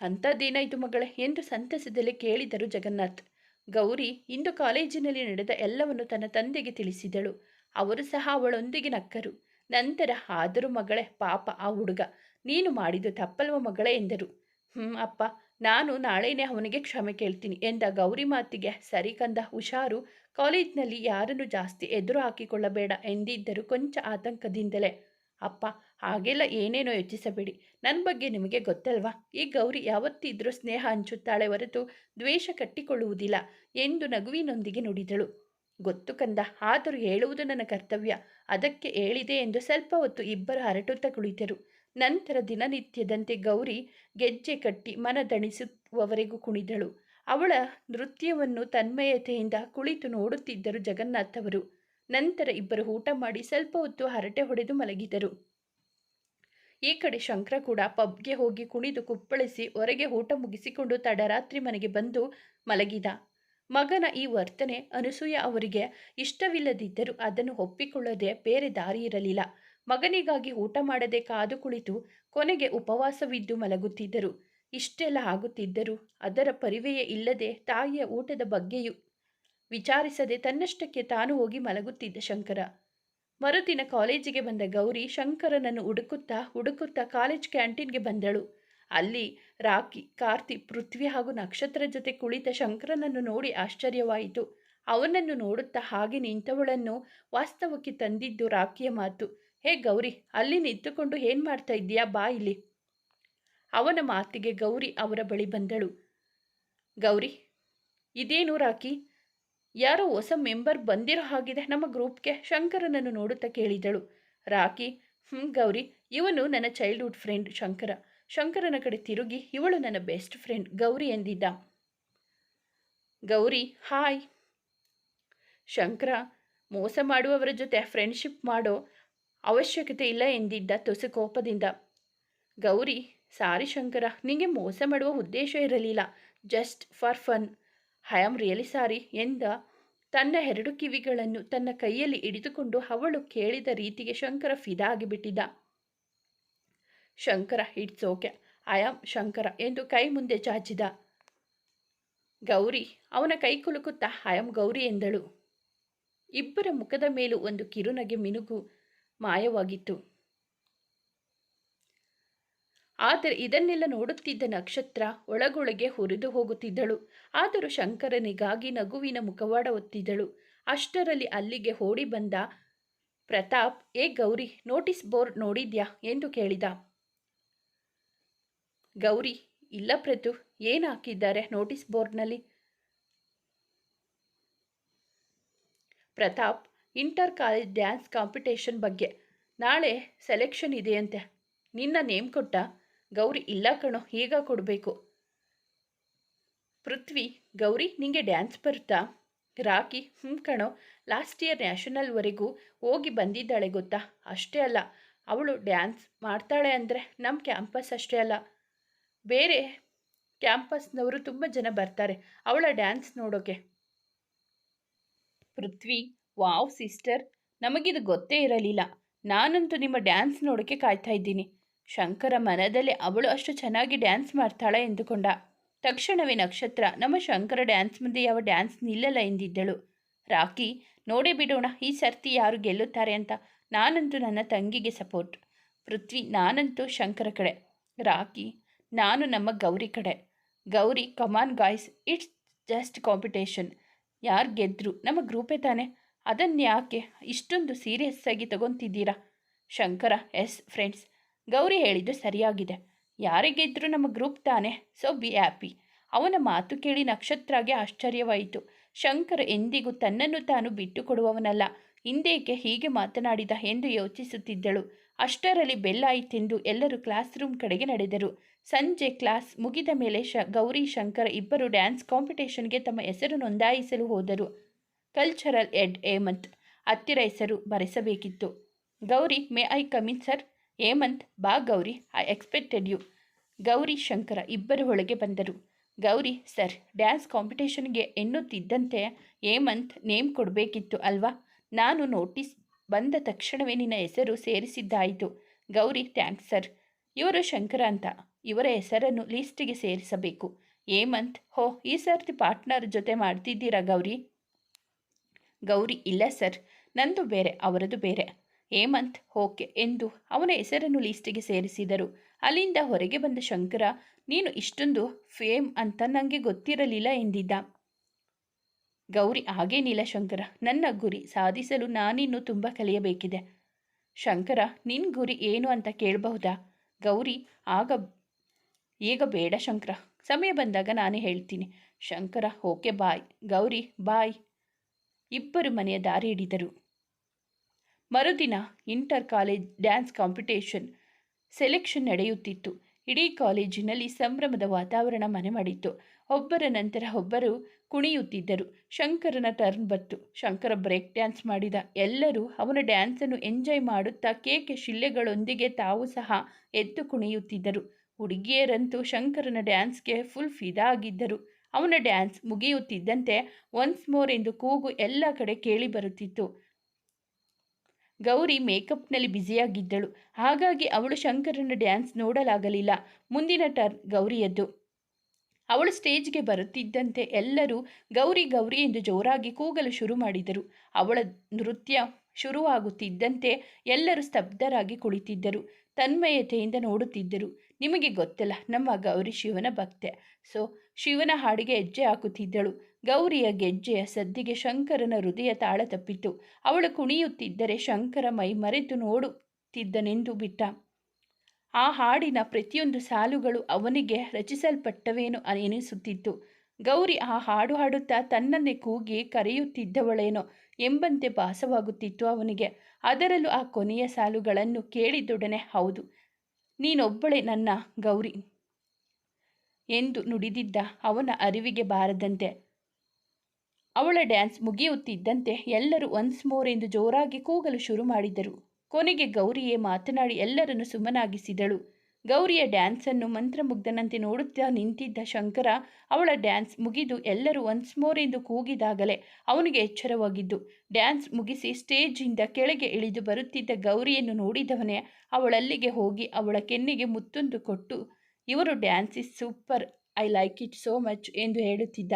ಅಂಥದ್ದೇನಾಯಿತು ಮಗಳೇ ಎಂದು ಸಂತಸದಲ್ಲಿ ಕೇಳಿದರು ಜಗನ್ನಾಥ್. ಗೌರಿ ಇಂದು ಕಾಲೇಜಿನಲ್ಲಿ ನಡೆದ ಎಲ್ಲವನ್ನು ತನ್ನ ತಂದೆಗೆ ತಿಳಿಸಿದಳು. ಅವರು ಸಹ ಅವಳೊಂದಿಗೆ ನಕ್ಕರು. ನಂತರ, ಆದರೂ ಮಗಳೇ, ಪಾಪ ಆ ಹುಡುಗ, ನೀನು ಮಾಡಿದ್ದು ತಪ್ಪಲ್ವ ಮಗಳೇ ಎಂದರು. ಅಪ್ಪ, ನಾನು ನಾಳೆನೇ ಅವನಿಗೆ ಕ್ಷಮೆ ಕೇಳ್ತೀನಿ ಎಂದ ಗೌರಿ ಮಾತಿಗೆ, ಸರಿ ಕಂದ, ಹುಷಾರು, ಕಾಲೇಜಿನಲ್ಲಿ ಯಾರನ್ನು ಜಾಸ್ತಿ ಎದುರು ಹಾಕಿಕೊಳ್ಳಬೇಡ ಎಂದಿದ್ದರು ಕೊಂಚ ಆತಂಕದಿಂದಲೇ. ಅಪ್ಪ, ಹಾಗೆಲ್ಲ ಏನೇನೋ ಯೋಚಿಸಬೇಡಿ, ನನ್ನ ಬಗ್ಗೆ ನಿಮಗೆ ಗೊತ್ತಲ್ವಾ? ಈ ಗೌರಿ ಯಾವತ್ತಿದ್ರೂ ಸ್ನೇಹ ಹಂಚುತ್ತಾಳೆ ಹೊರತು ದ್ವೇಷ ಕಟ್ಟಿಕೊಳ್ಳುವುದಿಲ್ಲ ಎಂದು ನಗುವಿನೊಂದಿಗೆ ನುಡಿದಳು. ಗೊತ್ತು ಕಂದ, ಆದರೂ ಹೇಳುವುದು ನನ್ನ ಕರ್ತವ್ಯ, ಅದಕ್ಕೆ ಹೇಳಿದೆ ಎಂದು ಸ್ವಲ್ಪ ಹೊತ್ತು ಇಬ್ಬರು ಹರಟುತ್ತಾ ಕುಳಿತರು. ನಂತರ ದಿನನಿತ್ಯದಂತೆ ಗೌರಿ ಗೆಜ್ಜೆ ಕಟ್ಟಿ ಮನದಣಿಸುವವರೆಗೂ ಕುಣಿದಳು. ಅವಳ ನೃತ್ಯವನ್ನು ತನ್ಮಯತೆಯಿಂದ ಕುಳಿತು ನೋಡುತ್ತಿದ್ದರು ಜಗನ್ನಾಥ್ ಅವರು. ನಂತರ ಇಬ್ಬರು ಊಟ ಮಾಡಿ ಸ್ವಲ್ಪ ಹೊತ್ತು ಹರಟೆ ಹೊಡೆದು ಮಲಗಿದರು. ಈ ಕಡೆ ಶಂಕರ ಕೂಡ ಪಬ್ಗೆ ಹೋಗಿ ಕುಣಿದು ಕುಪ್ಪಳಿಸಿ ಹೊರಗೆ ಊಟ ಮುಗಿಸಿಕೊಂಡು ತಡರಾತ್ರಿ ಮನೆಗೆ ಬಂದು ಮಲಗಿದ. ಮಗನ ಈ ವರ್ತನೆ ಅನಸೂಯ ಅವರಿಗೆ ಇಷ್ಟವಿಲ್ಲದಿದ್ದರೂ ಅದನ್ನು ಒಪ್ಪಿಕೊಳ್ಳದೆ ಬೇರೆ ದಾರಿ ಇರಲಿಲ್ಲ. ಮಗನಿಗಾಗಿ ಊಟ ಮಾಡದೆ ಕಾದು ಕುಳಿತು ಕೊನೆಗೆ ಉಪವಾಸವಿದ್ದು ಮಲಗುತ್ತಿದ್ದರು. ಇಷ್ಟೆಲ್ಲ ಆಗುತ್ತಿದ್ದರೂ ಅದರ ಪರಿವೆಯೇ ಇಲ್ಲದೆ ತಾಯಿಯ ಊಟದ ಬಗ್ಗೆಯೂ ವಿಚಾರಿಸದೆ ತನ್ನಷ್ಟಕ್ಕೆ ತಾನು ಹೋಗಿ ಮಲಗುತ್ತಿದ್ದ ಶಂಕರ. ಮರುದಿನ ಕಾಲೇಜಿಗೆ ಬಂದ ಗೌರಿ ಶಂಕರನನ್ನು ಹುಡುಕುತ್ತಾ ಕಾಲೇಜ್ ಕ್ಯಾಂಟೀನ್ಗೆ ಬಂದಳು. ಅಲ್ಲಿ ರಾಕಿ, ಕಾರ್ತಿ, ಪೃಥ್ವಿ ಹಾಗೂ ನಕ್ಷತ್ರ ಜೊತೆ ಕುಳಿತ ಶಂಕರನನ್ನು ನೋಡಿ ಆಶ್ಚರ್ಯವಾಯಿತು. ಅವನನ್ನು ನೋಡುತ್ತಾ ಹಾಗೆ ನಿಂತವಳನ್ನು ವಾಸ್ತವಕ್ಕೆ ತಂದಿದ್ದು ರಾಕಿಯ ಮಾತು. ಹೇ ಗೌರಿ, ಅಲ್ಲಿ ನಿಂತುಕೊಂಡು ಏನು ಮಾಡ್ತಾ ಇದ್ದೀಯಾ, ಬಾ ಇಲ್ಲಿ. ಅವನ ಮಾತಿಗೆ ಗೌರಿ ಅವರ ಬಳಿ ಬಂದಳು. ಗೌರಿ, ಇದೇನು ರಾಕಿ, ಯಾರೋ ಹೊಸ ಮೆಂಬರ್ ಬಂದಿರೋ ಹಾಗಿದೆ ನಮ್ಮ ಗ್ರೂಪ್ಗೆ, ಶಂಕರನನ್ನು ನೋಡುತ್ತಾ ಕೇಳಿದಳು. ರಾಕಿ, ಗೌರಿ, ಇವನು ನನ್ನ ಚೈಲ್ಡ್ಹುಡ್ ಫ್ರೆಂಡ್ ಶಂಕರ. ಶಂಕರನ ಕಡೆ ತಿರುಗಿ, ಇವಳು ನನ್ನ ಬೆಸ್ಟ್ ಫ್ರೆಂಡ್ ಗೌರಿ ಎಂದಿದ್ದ. ಗೌರಿ, ಹಾಯ್. ಶಂಕರ, ಮೋಸ ಮಾಡುವವರ ಜೊತೆ ಫ್ರೆಂಡ್ಶಿಪ್ ಮಾಡೋ ಅವಶ್ಯಕತೆ ಇಲ್ಲ ಎಂದಿದ್ದ ತುಸು ಕೋಪದಿಂದ. ಗೌರಿ, ಸಾರಿ ಶಂಕರ, ನಿಂಗೆ ಮೋಸ ಮಾಡುವ ಉದ್ದೇಶ ಇರಲಿಲ್ಲ, just for fun. I am really sorry ಎಂದ. ತನ್ನ ಎರಡು ಕಿವಿಗಳನ್ನು ತನ್ನ ಕೈಯಲ್ಲಿ ಹಿಡಿದುಕೊಂಡು ಅವಳು ಕೇಳಿದ ರೀತಿಗೆ ಶಂಕರ ಫಿದಾ ಆಗಿಬಿಟ್ಟಿದ್ದ. Shankar, it's okay, I am Shankar ಎಂದು ಕೈ ಮುಂದೆ ಚಾಚಿದ. ಗೌರಿ ಅವನ ಕೈ ಕುಲುಕುತ್ತಾ ಐ ಆಮ್ ಗೌರಿ ಎಂದಳು. ಇಬ್ಬರ ಮುಖದ ಮೇಲೂ ಒಂದು ಕಿರುನಗೆ ಮಿನುಗು ಮಾಯವಾಗಿತ್ತು. ಆದರೆ ಇದನ್ನೆಲ್ಲ ನೋಡುತ್ತಿದ್ದ ನಕ್ಷತ್ರ ಒಳಗೊಳಗೆ ಹುರಿದು ಹೋಗುತ್ತಿದ್ದಳು. ಆದರೂ ಶಂಕರನಿಗಾಗಿ ನಗುವಿನ ಮುಖವಾಡ ಒತ್ತಿದ್ದಳು. ಅಷ್ಟರಲ್ಲಿ ಅಲ್ಲಿಗೆ ಓಡಿ ಬಂದ ಪ್ರತಾಪ್, ಏ ಗೌರಿ, ನೋಟಿಸ್ ಬೋರ್ಡ್ ನೋಡಿದ್ಯಾ ಎಂದು ಕೇಳಿದ. ಗೌರಿ, ಇಲ್ಲ ಪ್ರತು, ಏನು ಹಾಕಿದ್ದಾರೆ ನೋಟಿಸ್ ಬೋರ್ಡ್ನಲ್ಲಿ? Pratap, inter college dance competition ಬಗ್ಗೆ, ನಾಳೆ ಸೆಲೆಕ್ಷನ್ ಇದೆಯಂತೆ. ನಿನ್ನ ನೇಮ್ ಕೊಟ್ಟ? ಗೌರಿ, ಇಲ್ಲ ಕಣೋ, ಈಗ ಕೊಡಬೇಕು. ಪೃಥ್ವಿ, ಗೌರಿ, ನಿಂಗೆ ಡ್ಯಾನ್ಸ್ ಬರುತ್ತಾ? ರಾಕಿ, ಕಣೋ, ಲಾಸ್ಟ್ ಇಯರ್ ನ್ಯಾಷನಲ್ವರೆಗೂ ಹೋಗಿ ಬಂದಿದ್ದಾಳೆ ಗೊತ್ತಾ. ಅಷ್ಟೇ ಅಲ್ಲ, ಅವಳು ಡ್ಯಾನ್ಸ್ ಮಾಡ್ತಾಳೆ ಅಂದರೆ ನಮ್ಮ ಕ್ಯಾಂಪಸ್ ಅಷ್ಟೇ ಅಲ್ಲ, ಬೇರೆ ಕ್ಯಾಂಪಸ್ನವರು ತುಂಬ ಜನ ಬರ್ತಾರೆ ಅವಳ ಡ್ಯಾನ್ಸ್ ನೋಡೋಕೆ. ಪೃಥ್ವಿ, ವಾವ್ ಸಿಸ್ಟರ್, ನಮಗಿದು ಗೊತ್ತೇ ಇರಲಿಲ್ಲ. ನಾನಂತೂ ನಿಮ್ಮ ಡ್ಯಾನ್ಸ್ ನೋಡೋಕ್ಕೆ ಕಾಯ್ತಾ ಇದ್ದೀನಿ. ಶಂಕರ ಮನದಲ್ಲಿ ಅವಳು ಅಷ್ಟು ಚೆನ್ನಾಗಿ ಡ್ಯಾನ್ಸ್ ಮಾಡ್ತಾಳೆ ಎಂದುಕೊಂಡ. ತಕ್ಷಣವೇ ನಕ್ಷತ್ರ, ನಮ್ಮ ಶಂಕರ ಡ್ಯಾನ್ಸ್ ಮುಂದೆ ಯಾವ ಡ್ಯಾನ್ಸ್ ನಿಲ್ಲಲ್ಲ ಎಂದಿದ್ದಳು. ರಾಕಿ, ನೋಡೇ ಬಿಡೋಣ ಈ ಸರ್ತಿ ಯಾರು ಗೆಲ್ಲುತ್ತಾರೆ ಅಂತ. ನಾನಂತೂ ನನ್ನ ತಂಗಿಗೆ ಸಪೋರ್ಟ್. ಪೃಥ್ವಿ, ನಾನಂತೂ ಶಂಕರ ಕಡೆ. ರಾಕಿ, ನಾನು ನಮ್ಮ ಗೌರಿ ಕಡೆ. ಗೌರಿ, ಕಮಾನ್ ಗಾಯ್ಸ್, ಇಟ್ಸ್ ಜಸ್ಟ್ ಕಾಂಪಿಟೇಷನ್. ಯಾರು ಗೆದ್ದರು ನಮ್ಮ ಗ್ರೂಪೇ ತಾನೆ, ಅದನ್ನು ಯಾಕೆ ಇಷ್ಟೊಂದು ಸೀರಿಯಸ್ ಆಗಿ ತಗೊತಿದ್ದೀರಾ? Shankar as friends. ಗೌರಿ ಹೇಳಿದ್ದು ಸರಿಯಾಗಿದೆ. ಯಾರಿಗಿದ್ರೂ ನಮ್ಮ ಗ್ರೂಪ್ ತಾನೆ, ಸೊ ಬಿ ಹ್ಯಾಪಿ. ಅವನ ಮಾತು ಕೇಳಿ ನಕ್ಷತ್ರಾಗೆ ಆಶ್ಚರ್ಯವಾಯಿತು. ಶಂಕರ್ ಎಂದಿಗೂ ತನ್ನನ್ನು ತಾನು ಬಿಟ್ಟು ಕೊಡುವವನಲ್ಲ. ಹಿಂದೇಕೆ ಹೀಗೆ ಮಾತನಾಡಿದ ಎಂದು ಯೋಚಿಸುತ್ತಿದ್ದಳು. ಅಷ್ಟರಲ್ಲಿ ಬೆಲ್ಲಾಯಿತೆಂದು ಎಲ್ಲರೂ ಕ್ಲಾಸ್ ರೂಮ್ ಕಡೆಗೆ ನಡೆದರು. ಸಂಜೆ ಕ್ಲಾಸ್ ಮುಗಿದ ಮೇಲೆ ಗೌರಿ ಶಂಕರ ಇಬ್ಬರು ಡ್ಯಾನ್ಸ್ ಕಾಂಪಿಟೇಷನ್ಗೆ ತಮ್ಮ ಹೆಸರು ನೋಂದಾಯಿಸಲು ಹೋದರು. ಕಲ್ಚರಲ್ ಎಡ್ ಹೇಮಂತ್ ಹತ್ತಿರ ಹೆಸರು ಬರೆಸಬೇಕಿತ್ತು. Gauri, may I come in sir? Hemant, ಬಾ Gauri, I expected you. Gauri Shankar ಇಬ್ಬರು ಒಳಗೆ ಬಂದರು. ಗೌರಿ, ಸರ್, ಡ್ಯಾನ್ಸ್ ಕಾಂಪಿಟೇಷನ್ಗೆ ಎನ್ನುತ್ತಿದ್ದಂತೆ ಹೇಮಂತ್, ನೇಮ್ ಕೊಡಬೇಕಿತ್ತು ಅಲ್ವಾ? ನಾನು ನೋಟಿಸ್ ಬಂದ ತಕ್ಷಣವೇ ನಿನ್ನ ಹೆಸರು ಸೇರಿಸಿದ್ದಾಯಿತು. Gauri, thanks sir. ಇವರು ಶಂಕರ ಅಂತ. ಇವರ ಹೆಸರನ್ನು ಲೀಸ್ಟಿಗೆ ಸೇರಿಸಬೇಕು. ಹೇಮಂತ್, ಹೋ, ಈ ಸರ್ತಿ ಪಾರ್ಟ್ನರ್ ಜೊತೆ ಮಾಡ್ತಿದ್ದೀರಾ ಗೌರಿ? ಗೌರಿ, ಇಲ್ಲ ಸರ್, ನಂದು ಬೇರೆ, ಅವರದು ಬೇರೆ. ಹೇಮಂತ್, ಓಕೆ ಎಂದು ಅವನ ಹೆಸರನ್ನು ಲೀಸ್ಟಿಗೆ ಸೇರಿಸಿದರು. ಅಲ್ಲಿಂದ ಹೊರಗೆ ಬಂದ ಶಂಕರ, ನೀನು ಇಷ್ಟೊಂದು ಫೇಮ್ ಅಂತ ನನಗೆ ಗೊತ್ತಿರಲಿಲ್ಲ ಎಂದಿದ್ದ. ಗೌರಿ, ಹಾಗೇನಿಲ್ಲ ಶಂಕರ, ನನ್ನ ಗುರಿ ಸಾಧಿಸಲು ನಾನಿನ್ನೂ ತುಂಬ ಕಲಿಯಬೇಕಿದೆ. ಶಂಕರ, ನಿನ್ನ ಗುರಿ ಏನು ಅಂತ ಕೇಳಬಹುದಾ? ಗೌರಿ, ಈಗ ಬೇಡ ಶಂಕರ, ಸಮಯ ಬಂದಾಗ ನಾನೇ ಹೇಳ್ತೀನಿ. Shankar, okay bye. Gauri, bye. ಇಬ್ಬರು ಮನೆಯ ದಾರಿ ಹಿಡಿದರು. ಮರುದಿನ inter college dance competition selection ನಡೆಯುತ್ತಿತ್ತು. ಇಡೀ ಕಾಲೇಜಿನಲ್ಲಿ ಸಂಭ್ರಮದ ವಾತಾವರಣ ಮನೆ ಮಾಡಿತ್ತು. ಒಬ್ಬರ ನಂತರ ಒಬ್ಬರು ಕುಣಿಯುತ್ತಿದ್ದರು. ಶಂಕರನ ಟರ್ನ್ ಬಂತು. ಶಂಕರ ಬ್ರೇಕ್ ಡ್ಯಾನ್ಸ್ ಮಾಡಿದ. ಎಲ್ಲರೂ ಅವನ ಡ್ಯಾನ್ಸನ್ನು ಎಂಜಾಯ್ ಮಾಡುತ್ತಾ ಕೇಕೆ ಶಿಲ್ಲೆಗಳೊಂದಿಗೆ ತಾವು ಸಹ ಎದ್ದು ಕುಣಿಯುತ್ತಿದ್ದರು. ಹುಡುಗಿಯರಂತೂ ಶಂಕರನ ಡ್ಯಾನ್ಸ್ಗೆ ಫುಲ್ ಫಿದಾ ಆಗಿದ್ದರು. ಅವನ ಡ್ಯಾನ್ಸ್ ಮುಗಿಯುತ್ತಿದ್ದಂತೆ ಒನ್ಸ್ ಮೋರ್ ಎಂದು ಕೂಗು ಎಲ್ಲ ಕಡೆ ಕೇಳಿ ಬರುತ್ತಿತ್ತು. ಗೌರಿ ಮೇಕಪ್ನಲ್ಲಿ ಬ್ಯುಸಿಯಾಗಿದ್ದಳು. ಹಾಗಾಗಿ ಅವಳು ಶಂಕರನ ಡ್ಯಾನ್ಸ್ ನೋಡಲಾಗಲಿಲ್ಲ. ಮುಂದಿನ ಟರ್ನ್ ಗೌರಿಯದ್ದು. ಅವಳು ಸ್ಟೇಜ್ಗೆ ಬರುತ್ತಿದ್ದಂತೆ ಎಲ್ಲರೂ ಗೌರಿ ಗೌರಿ ಎಂದು ಜೋರಾಗಿ ಕೂಗಲು ಶುರು ಮಾಡಿದರು. ಅವಳ ನೃತ್ಯ ಶುರುವಾಗುತ್ತಿದ್ದಂತೆ ಎಲ್ಲರೂ ಸ್ತಬ್ಧರಾಗಿ ಕುಳಿತಿದ್ದರು. ತನ್ಮಯತೆಯಿಂದ ನೋಡುತ್ತಿದ್ದರು. ನಿಮಗೆ ಗೊತ್ತಲ್ಲ, ನಮ್ಮ ಗೌರಿ ಶಿವನ ಭಕ್ತೆ. ಸೊ ಶಿವನ ಹಾಡಿಗೆ ಹೆಜ್ಜೆ ಹಾಕುತ್ತಿದ್ದಳು. ಗೌರಿಯ ಗೆಜ್ಜೆಯ ಸದ್ದಿಗೆ ಶಂಕರನ ಹೃದಯ ತಾಳ ತಪ್ಪಿತು. ಅವಳು ಕುಣಿಯುತ್ತಿದ್ದರೆ ಶಂಕರ ಮೈ ಮರೆತು ನೋಡುತ್ತಿದ್ದನೆಂದು ಬಿಟ್ಟ. ಆ ಹಾಡಿನ ಪ್ರತಿಯೊಂದು ಸಾಲುಗಳು ಅವನಿಗೆ ರಚಿಸಲ್ಪಟ್ಟವೇನೋ ಎನಿಸುತ್ತಿತ್ತು. ಗೌರಿ ಆ ಹಾಡು ಹಾಡುತ್ತಾ ತನ್ನನ್ನೇ ಕೂಗಿ ಕರೆಯುತ್ತಿದ್ದವಳೇನೋ ಎಂಬಂತೆ ಭಾಸವಾಗುತ್ತಿತ್ತು ಅವನಿಗೆ. ಅದರಲ್ಲೂ ಆ ಕೊನೆಯ ಸಾಲುಗಳನ್ನು ಕೇಳಿದೊಡನೆ, ಹೌದು, ನೀನೊಬ್ಬಳೇ ನನ್ನ ಗೌರಿ ಎಂದು ನುಡಿದಿದ್ದ ಅವನ ಅರಿವಿಗೆ ಬಾರದಂತೆ. ಅವಳ ಡ್ಯಾನ್ಸ್ ಮುಗಿಯುತ್ತಿದ್ದಂತೆ ಎಲ್ಲರೂ ಒನ್ಸ್ ಮೋರ್ ಎಂದು ಜೋರಾಗಿ ಕೂಗಲು ಶುರು ಮಾಡಿದರು. ಕೊನೆಗೆ ಗೌರಿಯೇ ಮಾತನಾಡಿ ಎಲ್ಲರನ್ನು ಸುಮ್ಮನಾಗಿಸಿದಳು. ಗೌರಿಯ ಡ್ಯಾನ್ಸನ್ನು ಮಂತ್ರಮುಗ್ಧನಂತೆ ನೋಡುತ್ತಾ ನಿಂತಿದ್ದ ಶಂಕರ ಅವಳ ಡ್ಯಾನ್ಸ್ ಮುಗಿದು ಎಲ್ಲರೂ ಒನ್ಸ್ ಮೋರ್ ಎಂದು ಕೂಗಿದಾಗಲೇ ಅವನಿಗೆ ಎಚ್ಚರವಾಗಿದ್ದು. ಡ್ಯಾನ್ಸ್ ಮುಗಿಸಿ ಸ್ಟೇಜಿಂದ ಕೆಳಗೆ ಇಳಿದು ಬರುತ್ತಿದ್ದ ಗೌರಿಯನ್ನು ನೋಡಿದವನೇ ಅವಳಲ್ಲಿಗೆ ಹೋಗಿ ಅವಳ ಕೆನ್ನೆಗೆ ಮುತ್ತೊಂದು ಕೊಟ್ಟು, ಇವರು dance is super, I like it so much ಎಂದು ಹೇಳುತ್ತಿದ್ದ.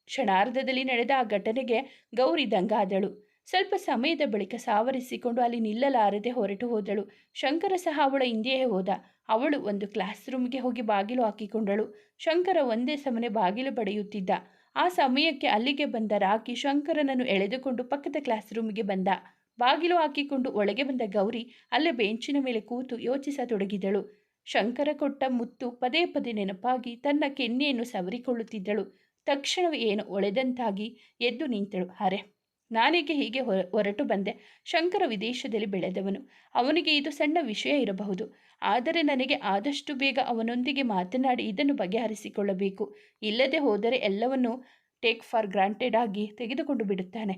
ಕ್ಷಣಾರ್ಧದಲ್ಲಿ ನಡೆದ ಆ ಘಟನೆಗೆ ಗೌರಿ ದಂಗಾದಳು. ಸ್ವಲ್ಪ ಸಮಯದ ಬಳಿಕ ಸಾವರಿಸಿಕೊಂಡು ಅಲ್ಲಿ ನಿಲ್ಲಲಾರದೆ ಹೊರಟು ಹೋದಳು. ಶಂಕರ ಸಹ ಅವಳ ಹಿಂದೆಯೇ ಹೋದ. ಅವಳು ಒಂದು ಕ್ಲಾಸ್ ರೂಮ್ಗೆ ಹೋಗಿ ಬಾಗಿಲು ಹಾಕಿಕೊಂಡಳು. ಶಂಕರ ಒಂದೇ ಸಮನೆ ಬಾಗಿಲು ಬಡಿಯುತ್ತಿದ್ದ. ಆ ಸಮಯಕ್ಕೆ ಅಲ್ಲಿಗೆ ಬಂದ ರಾಕಿ ಶಂಕರನನ್ನು ಎಳೆದುಕೊಂಡು ಪಕ್ಕದ ಕ್ಲಾಸ್ ರೂಮ್ಗೆ ಬಂದ. ಬಾಗಿಲು ಹಾಕಿಕೊಂಡು ಒಳಗೆ ಬಂದ ಗೌರಿ ಅಲ್ಲೇ ಬೆಂಚಿನ ಮೇಲೆ ಕೂತು ಯೋಚಿಸತೊಡಗಿದಳು. ಶಂಕರ ಕೊಟ್ಟ ಮುತ್ತು ಪದೇ ಪದೇ ನೆನಪಾಗಿ ತನ್ನ ಕೆನ್ನೆಯನ್ನು ಸವರಿಕೊಳ್ಳುತ್ತಿದ್ದಳು. ತಕ್ಷಣವೇ ಏನೋ ಒಳೆದಂತಾಗಿ ಎದ್ದು ನಿಂತಳು. ಅರೆ, ನಾನೇಕೆ ಹೀಗೆ ಹೊರಟು ಬಂದೆ? ಶಂಕರ ವಿದೇಶದಲ್ಲಿ ಬೆಳೆದವನು. ಅವನಿಗೆ ಇದು ಸಣ್ಣ ವಿಷಯ ಇರಬಹುದು. ಆದರೆ ನನಗೆ ಆದಷ್ಟು ಬೇಗ ಅವನೊಂದಿಗೆ ಮಾತನಾಡಿ ಇದನ್ನು ಬಗೆಹರಿಸಿಕೊಳ್ಳಬೇಕು. ಇಲ್ಲದೆ ಹೋದರೆ ಎಲ್ಲವನ್ನೂ ಟೇಕ್ ಫಾರ್ ಗ್ರಾಂಟೆಡ್ ಆಗಿ ತೆಗೆದುಕೊಂಡು ಬಿಡುತ್ತಾನೆ.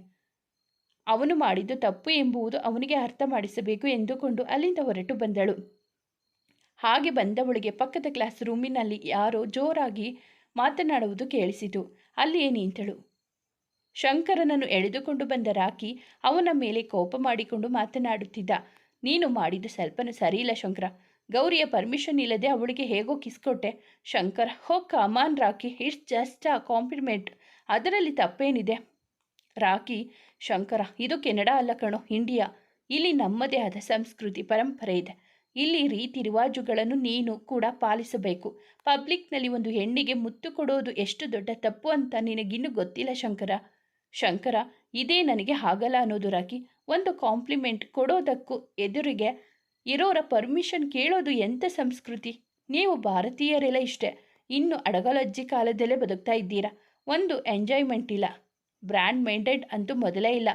ಅವನು ಮಾಡಿದ್ದು ತಪ್ಪು ಎಂಬುದು ಅವನಿಗೆ ಅರ್ಥ ಮಾಡಿಸಬೇಕು ಎಂದುಕೊಂಡು ಅಲ್ಲಿಂದ ಹೊರಟು ಬಂದಳು. ಹಾಗೆ ಬಂದವಳಿಗೆ ಪಕ್ಕದ ಕ್ಲಾಸ್ ರೂಮಿನಲ್ಲಿ ಯಾರೋ ಜೋರಾಗಿ ಮಾತನಾಡುವುದು ಕೇಳಿಸಿತು. ಅಲ್ಲಿಯೇ ನಿಂತಳು. ಶಂಕರನನ್ನು ಎಳೆದುಕೊಂಡು ಬಂದ ರಾಕಿ ಅವನ ಮೇಲೆ ಕೋಪ ಮಾಡಿಕೊಂಡು ಮಾತನಾಡುತ್ತಿದ್ದ. ನೀನು ಮಾಡಿದ್ದು ಸ್ವಲ್ಪನೂ ಸರಿಯಿಲ್ಲ ಶಂಕರ. ಗೌರಿಯ ಪರ್ಮಿಷನ್ ಇಲ್ಲದೆ ಅವಳಿಗೆ ಹೇಗೋ ಕಿಸ್ಕೊಟ್ಟೆ. Shankar, oh come on Rocky, it's just a compliment, ಅದರಲ್ಲಿ ತಪ್ಪೇನಿದೆ? ರಾಕಿ, ಶಂಕರ, ಇದು ಕೆನಡಾ ಅಲ್ಲ ಕಣೋ, ಇಂಡಿಯಾ. ಇಲ್ಲಿ ನಮ್ಮದೇ ಆದ ಸಂಸ್ಕೃತಿ ಪರಂಪರೆ ಇದೆ. ಇಲ್ಲಿ ರೀತಿ ರಿವಾಜುಗಳನ್ನು ನೀನು ಕೂಡ ಪಾಲಿಸಬೇಕು. ಪಬ್ಲಿಕ್ನಲ್ಲಿ ಒಂದು ಹೆಣ್ಣಿಗೆ ಮುತ್ತು ಕೊಡೋದು ಎಷ್ಟು ದೊಡ್ಡ ತಪ್ಪು ಅಂತ ನಿನಗಿನ್ನೂ ಗೊತ್ತಿಲ್ಲ ಶಂಕರ. ಶಂಕರ, ಇದೇ ನನಗೆ ಆಗಲ್ಲ ಅನ್ನೋದು ರಾಕಿ. ಒಂದು ಕಾಂಪ್ಲಿಮೆಂಟ್ ಕೊಡೋದಕ್ಕೂ ಎದುರಿಗೆ ಇರೋರ ಪರ್ಮಿಷನ್ ಕೇಳೋದು ಎಂಥ ಸಂಸ್ಕೃತಿ? ನೀವು ಭಾರತೀಯರೆಲ್ಲ ಇಷ್ಟೇ, ಇನ್ನು ಅಡಗಲಜ್ಜಿ ಕಾಲದಲ್ಲೇ ಬದುಕ್ತಾ ಇದ್ದೀರಾ. ಒಂದು ಎಂಜಾಯ್ಮೆಂಟ್ ಇಲ್ಲ, ಬ್ರ್ಯಾಂಡ್ ಮೈಂಡೆಡ್ ಅಂತೂ ಮೊದಲೇ ಇಲ್ಲ,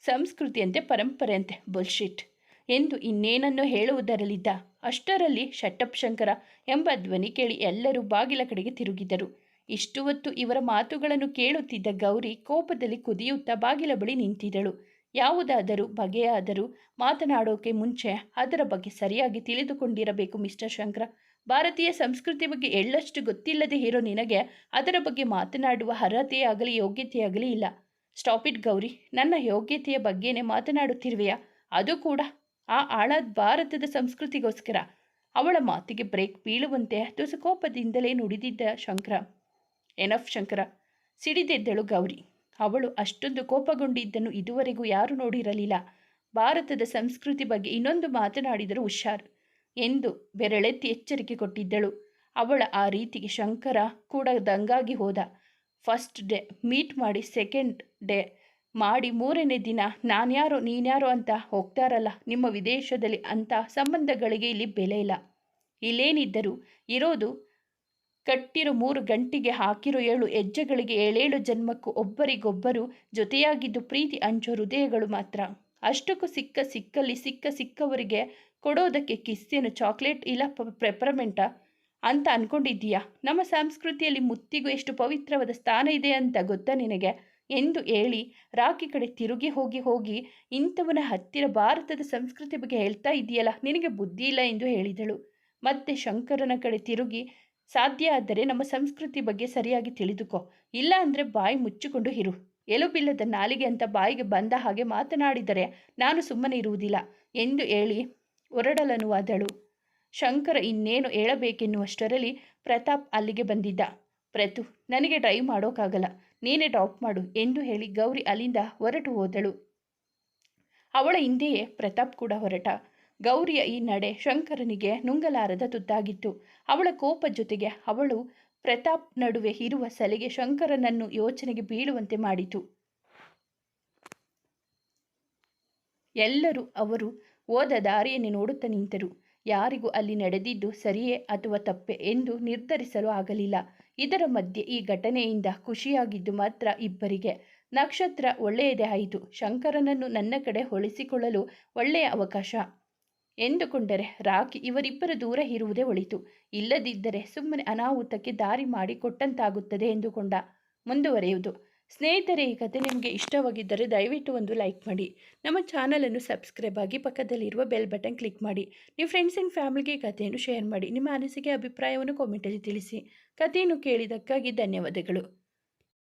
ಸಂಸ್ಕೃತಿಯಂತೆ ಪರಂಪರೆಯಂತೆ ಬುಲ್ಶಿಟ್ ಎಂದು ಇನ್ನೇನನ್ನು ಹೇಳುವುದರಲ್ಲಿದ್ದ. ಅಷ್ಟರಲ್ಲಿ ಶಟಪ್ ಶಂಕರ ಎಂಬ ಧ್ವನಿ ಕೇಳಿ ಎಲ್ಲರೂ ಬಾಗಿಲ ಕಡೆಗೆ ತಿರುಗಿದರು. ಇಷ್ಟು ಹೊತ್ತು ಇವರ ಮಾತುಗಳನ್ನು ಕೇಳುತ್ತಿದ್ದ ಗೌರಿ ಕೋಪದಲ್ಲಿ ಕುದಿಯುತ್ತಾ ಬಾಗಿಲ ಬಳಿ ನಿಂತಿದ್ದಳು. ಯಾವುದಾದರೂ ಬಗೆಯಾದರೂ ಮಾತನಾಡೋಕೆ ಮುಂಚೆ ಅದರ ಬಗ್ಗೆ ಸರಿಯಾಗಿ ತಿಳಿದುಕೊಂಡಿರಬೇಕು ಮಿಸ್ಟರ್ ಶಂಕರ. ಭಾರತೀಯ ಸಂಸ್ಕೃತಿ ಬಗ್ಗೆ ಎಳ್ಳಷ್ಟು ಗೊತ್ತಿಲ್ಲದೆ ಇರೋ ನಿನಗೆ ಅದರ ಬಗ್ಗೆ ಮಾತನಾಡುವ ಅರ್ಹತೆಯಾಗಲಿ ಯೋಗ್ಯತೆಯಾಗಲಿ ಇಲ್ಲ. ಸ್ಟಾಪ್ ಇಟ್ ಗೌರಿ, ನನ್ನ ಯೋಗ್ಯತೆಯ ಬಗ್ಗೆನೇ ಮಾತನಾಡುತ್ತಿರುವೆಯಾ? ಅದು ಕೂಡ ಆ ಆಳಾದ ಭಾರತದ ಸಂಸ್ಕೃತಿಗೋಸ್ಕರ. ಅವಳ ಮಾತಿಗೆ ಬ್ರೇಕ್ ಬೀಳುವಂತೆ ತುಸು ಕೋಪದಿಂದಲೇ ನುಡಿದಿದ್ದ ಶಂಕರ. ಎನಫ್ ಶಂಕರ, ಸಿಡಿದೆದ್ದಳು ಗೌರಿ. ಅವಳು ಅಷ್ಟೊಂದು ಕೋಪಗೊಂಡಿದ್ದನ್ನು ಇದುವರೆಗೂ ಯಾರೂ ನೋಡಿರಲಿಲ್ಲ. ಭಾರತದ ಸಂಸ್ಕೃತಿ ಬಗ್ಗೆ ಇನ್ನೊಂದು ಮಾತನಾಡಿದರೂ ಹುಷಾರು ಎಂದು ಬೆರಳೆತ್ತಿ ಎಚ್ಚರಿಕೆ ಕೊಟ್ಟಿದ್ದಳು. ಅವಳ ಆ ರೀತಿಗೆ ಶಂಕರ ಕೂಡ ದಂಗಾಗಿ ಹೋದ. ಫಸ್ಟ್ ಡೇ ಮೀಟ್ ಮಾಡಿ, ಸೆಕೆಂಡ್ ಡೇ ಮಾಡಿ, ಮೂರನೇ ದಿನ ನಾನ್ಯಾರೋ ನೀನ್ಯಾರೋ ಅಂತ ಹೋಗ್ತಾರಲ್ಲ ನಿಮ್ಮ ವಿದೇಶದಲ್ಲಿ, ಅಂಥ ಸಂಬಂಧಗಳಿಗೆ ಇಲ್ಲಿ ಬೆಲೆ ಇಲ್ಲ. ಇಲ್ಲೇನಿದ್ದರೂ ಇರೋದು ಕಟ್ಟಿರೋ 3 ಗಂಟೆಗೆ ಹಾಕಿರೋ 7 ಹೆಜ್ಜೆಗಳಿಗೆ 7 ಜನ್ಮಕ್ಕೂ ಒಬ್ಬರಿಗೊಬ್ಬರು ಜೊತೆಯಾಗಿದ್ದು ಪ್ರೀತಿ ಹಂಚೋ ಹೃದಯಗಳು ಮಾತ್ರ. ಅಷ್ಟಕ್ಕೂ ಸಿಕ್ಕವರಿಗೆ ಕೊಡೋದಕ್ಕೆ ಕಿಸ್ಸೇನು ಚಾಕ್ಲೇಟ್ ಇಲ್ಲ ಪೆಪರ್ಮೆಂಟಾ ಅಂತ ಅಂದ್ಕೊಂಡಿದ್ದೀಯಾ? ನಮ್ಮ ಸಂಸ್ಕೃತಿಯಲ್ಲಿ ಮುತ್ತಿಗೂ ಎಷ್ಟು ಪವಿತ್ರವಾದ ಸ್ಥಾನ ಇದೆ ಅಂತ ಗೊತ್ತಾ ನಿನಗೆ ಎಂದು ಹೇಳಿ ರಾಕಿ ಕಡೆ ತಿರುಗಿ ಹೋಗಿ ಇಂಥವನ ಹತ್ತಿರ ಭಾರತದ ಸಂಸ್ಕೃತಿ ಬಗ್ಗೆ ಹೇಳ್ತಾ ಇದೆಯಲ್ಲ, ನಿನಗೆ ಬುದ್ಧಿ ಇಲ್ಲ ಎಂದು ಹೇಳಿದಳು. ಮತ್ತೆ ಶಂಕರನ ಕಡೆ ತಿರುಗಿ, ಸಾಧ್ಯ ಆದರೆ ನಮ್ಮ ಸಂಸ್ಕೃತಿ ಬಗ್ಗೆ ಸರಿಯಾಗಿ ತಿಳಿದುಕೋ, ಇಲ್ಲ ಅಂದರೆ ಬಾಯಿ ಮುಚ್ಚಿಕೊಂಡು ಇರು. ಎಲುಬಿಲ್ಲದ ನಾಲಿಗೆ ಅಂತ ಬಾಯಿಗೆ ಬಂದ ಹಾಗೆ ಮಾತನಾಡಿದರೆ ನಾನು ಸುಮ್ಮನೆ ಇರುವುದಿಲ್ಲ ಎಂದು ಹೇಳಿ ಹೊರಡಲನುವಾದಳು. ಶಂಕರ ಇನ್ನೇನು ಹೇಳಬೇಕೆನ್ನುವಷ್ಟರಲ್ಲಿ ಪ್ರತಾಪ್ ಅಲ್ಲಿಗೆ ಬಂದಿದ್ದ. ಪ್ರತು, ನನಗೆ ಡ್ರೈವ್ ಮಾಡೋಕ್ಕಾಗಲ್ಲ, ನೀನೇ ಡ್ರಾಪ್ ಮಾಡು ಎಂದು ಹೇಳಿ ಗೌರಿ ಅಲ್ಲಿಂದ ಹೊರಟು ಹೋದಳು. ಅವಳ ಹಿಂದೆಯೇ ಪ್ರತಾಪ್ ಕೂಡ ಹೊರಟ. ಗೌರಿಯ ಈ ನಡೆ ಶಂಕರನಿಗೆ ನುಂಗಲಾರದ ತುತ್ತಾಗಿತ್ತು. ಅವಳ ಕೋಪ ಜೊತೆಗೆ ಅವಳು ಪ್ರತಾಪ್ ನಡುವೆ ಇರುವ ಸಲಿಗೆ ಶಂಕರನನ್ನು ಯೋಚನೆಗೆ ಬೀಳುವಂತೆ ಮಾಡಿತು. ಎಲ್ಲರೂ ಅವರು ಹೋದ ದಾರಿಯನ್ನೇ ನೋಡುತ್ತಾ ನಿಂತರು. ಯಾರಿಗೂ ಅಲ್ಲಿ ನಡೆದಿದ್ದು ಸರಿಯೇ ಅಥವಾ ತಪ್ಪೆ ಎಂದು ನಿರ್ಧರಿಸಲು ಆಗಲಿಲ್ಲ. ಇದರ ಮಧ್ಯೆ ಈ ಘಟನೆಯಿಂದ ಖುಷಿಯಾಗಿದ್ದು ಮಾತ್ರ ಇಬ್ಬರಿಗೆ. ನಕ್ಷತ್ರ ಒಳ್ಳೆಯದೇ ಆಯಿತು, ಶಂಕರನನ್ನು ನನ್ನ ಕಡೆ ಹೊಳಿಸಿಕೊಳ್ಳಲು ಒಳ್ಳೆಯ ಅವಕಾಶ ಎಂದುಕೊಂಡರೆ ರಾಕಿ ಇವರಿಬ್ಬರ ದೂರ ಇರುವುದೇ ಒಳಿತು. ಇಲ್ಲದಿದ್ದರೆ ಸುಮ್ಮನೆ ಅನಾಹುತಕ್ಕೆ ದಾರಿ ಮಾಡಿ ಕೊಟ್ಟಂತಾಗುತ್ತದೆ ಎಂದುಕೊಂಡ. ಮುಂದುವರೆಯುವುದು. ಸ್ನೇಹಿತರೆ, ಈ ಕಥೆ ನಿಮಗೆ ಇಷ್ಟವಾಗಿದ್ದರೆ ದಯವಿಟ್ಟು ಒಂದು ಲೈಕ್ ಮಾಡಿ, ನಮ್ಮ ಚಾನಲನ್ನು ಸಬ್ಸ್ಕ್ರೈಬ್ ಆಗಿ ಪಕ್ಕದಲ್ಲಿರುವ ಬೆಲ್ ಬಟನ್ ಕ್ಲಿಕ್ ಮಾಡಿ. ನಿಮ್ಮ ಫ್ರೆಂಡ್ಸ್ ಆ್ಯಂಡ್ ಫ್ಯಾಮಿಲಿಗೆ ಈ ಕಥೆಯನ್ನು ಶೇರ್ ಮಾಡಿ. ನಿಮ್ಮ ಅನಿಸಿಕೆ ಅಭಿಪ್ರಾಯವನ್ನು ಕಾಮೆಂಟಲ್ಲಿ ತಿಳಿಸಿ. ಕಥೆಯನ್ನು ಕೇಳಿದ್ದಕ್ಕಾಗಿ ಧನ್ಯವಾದಗಳು.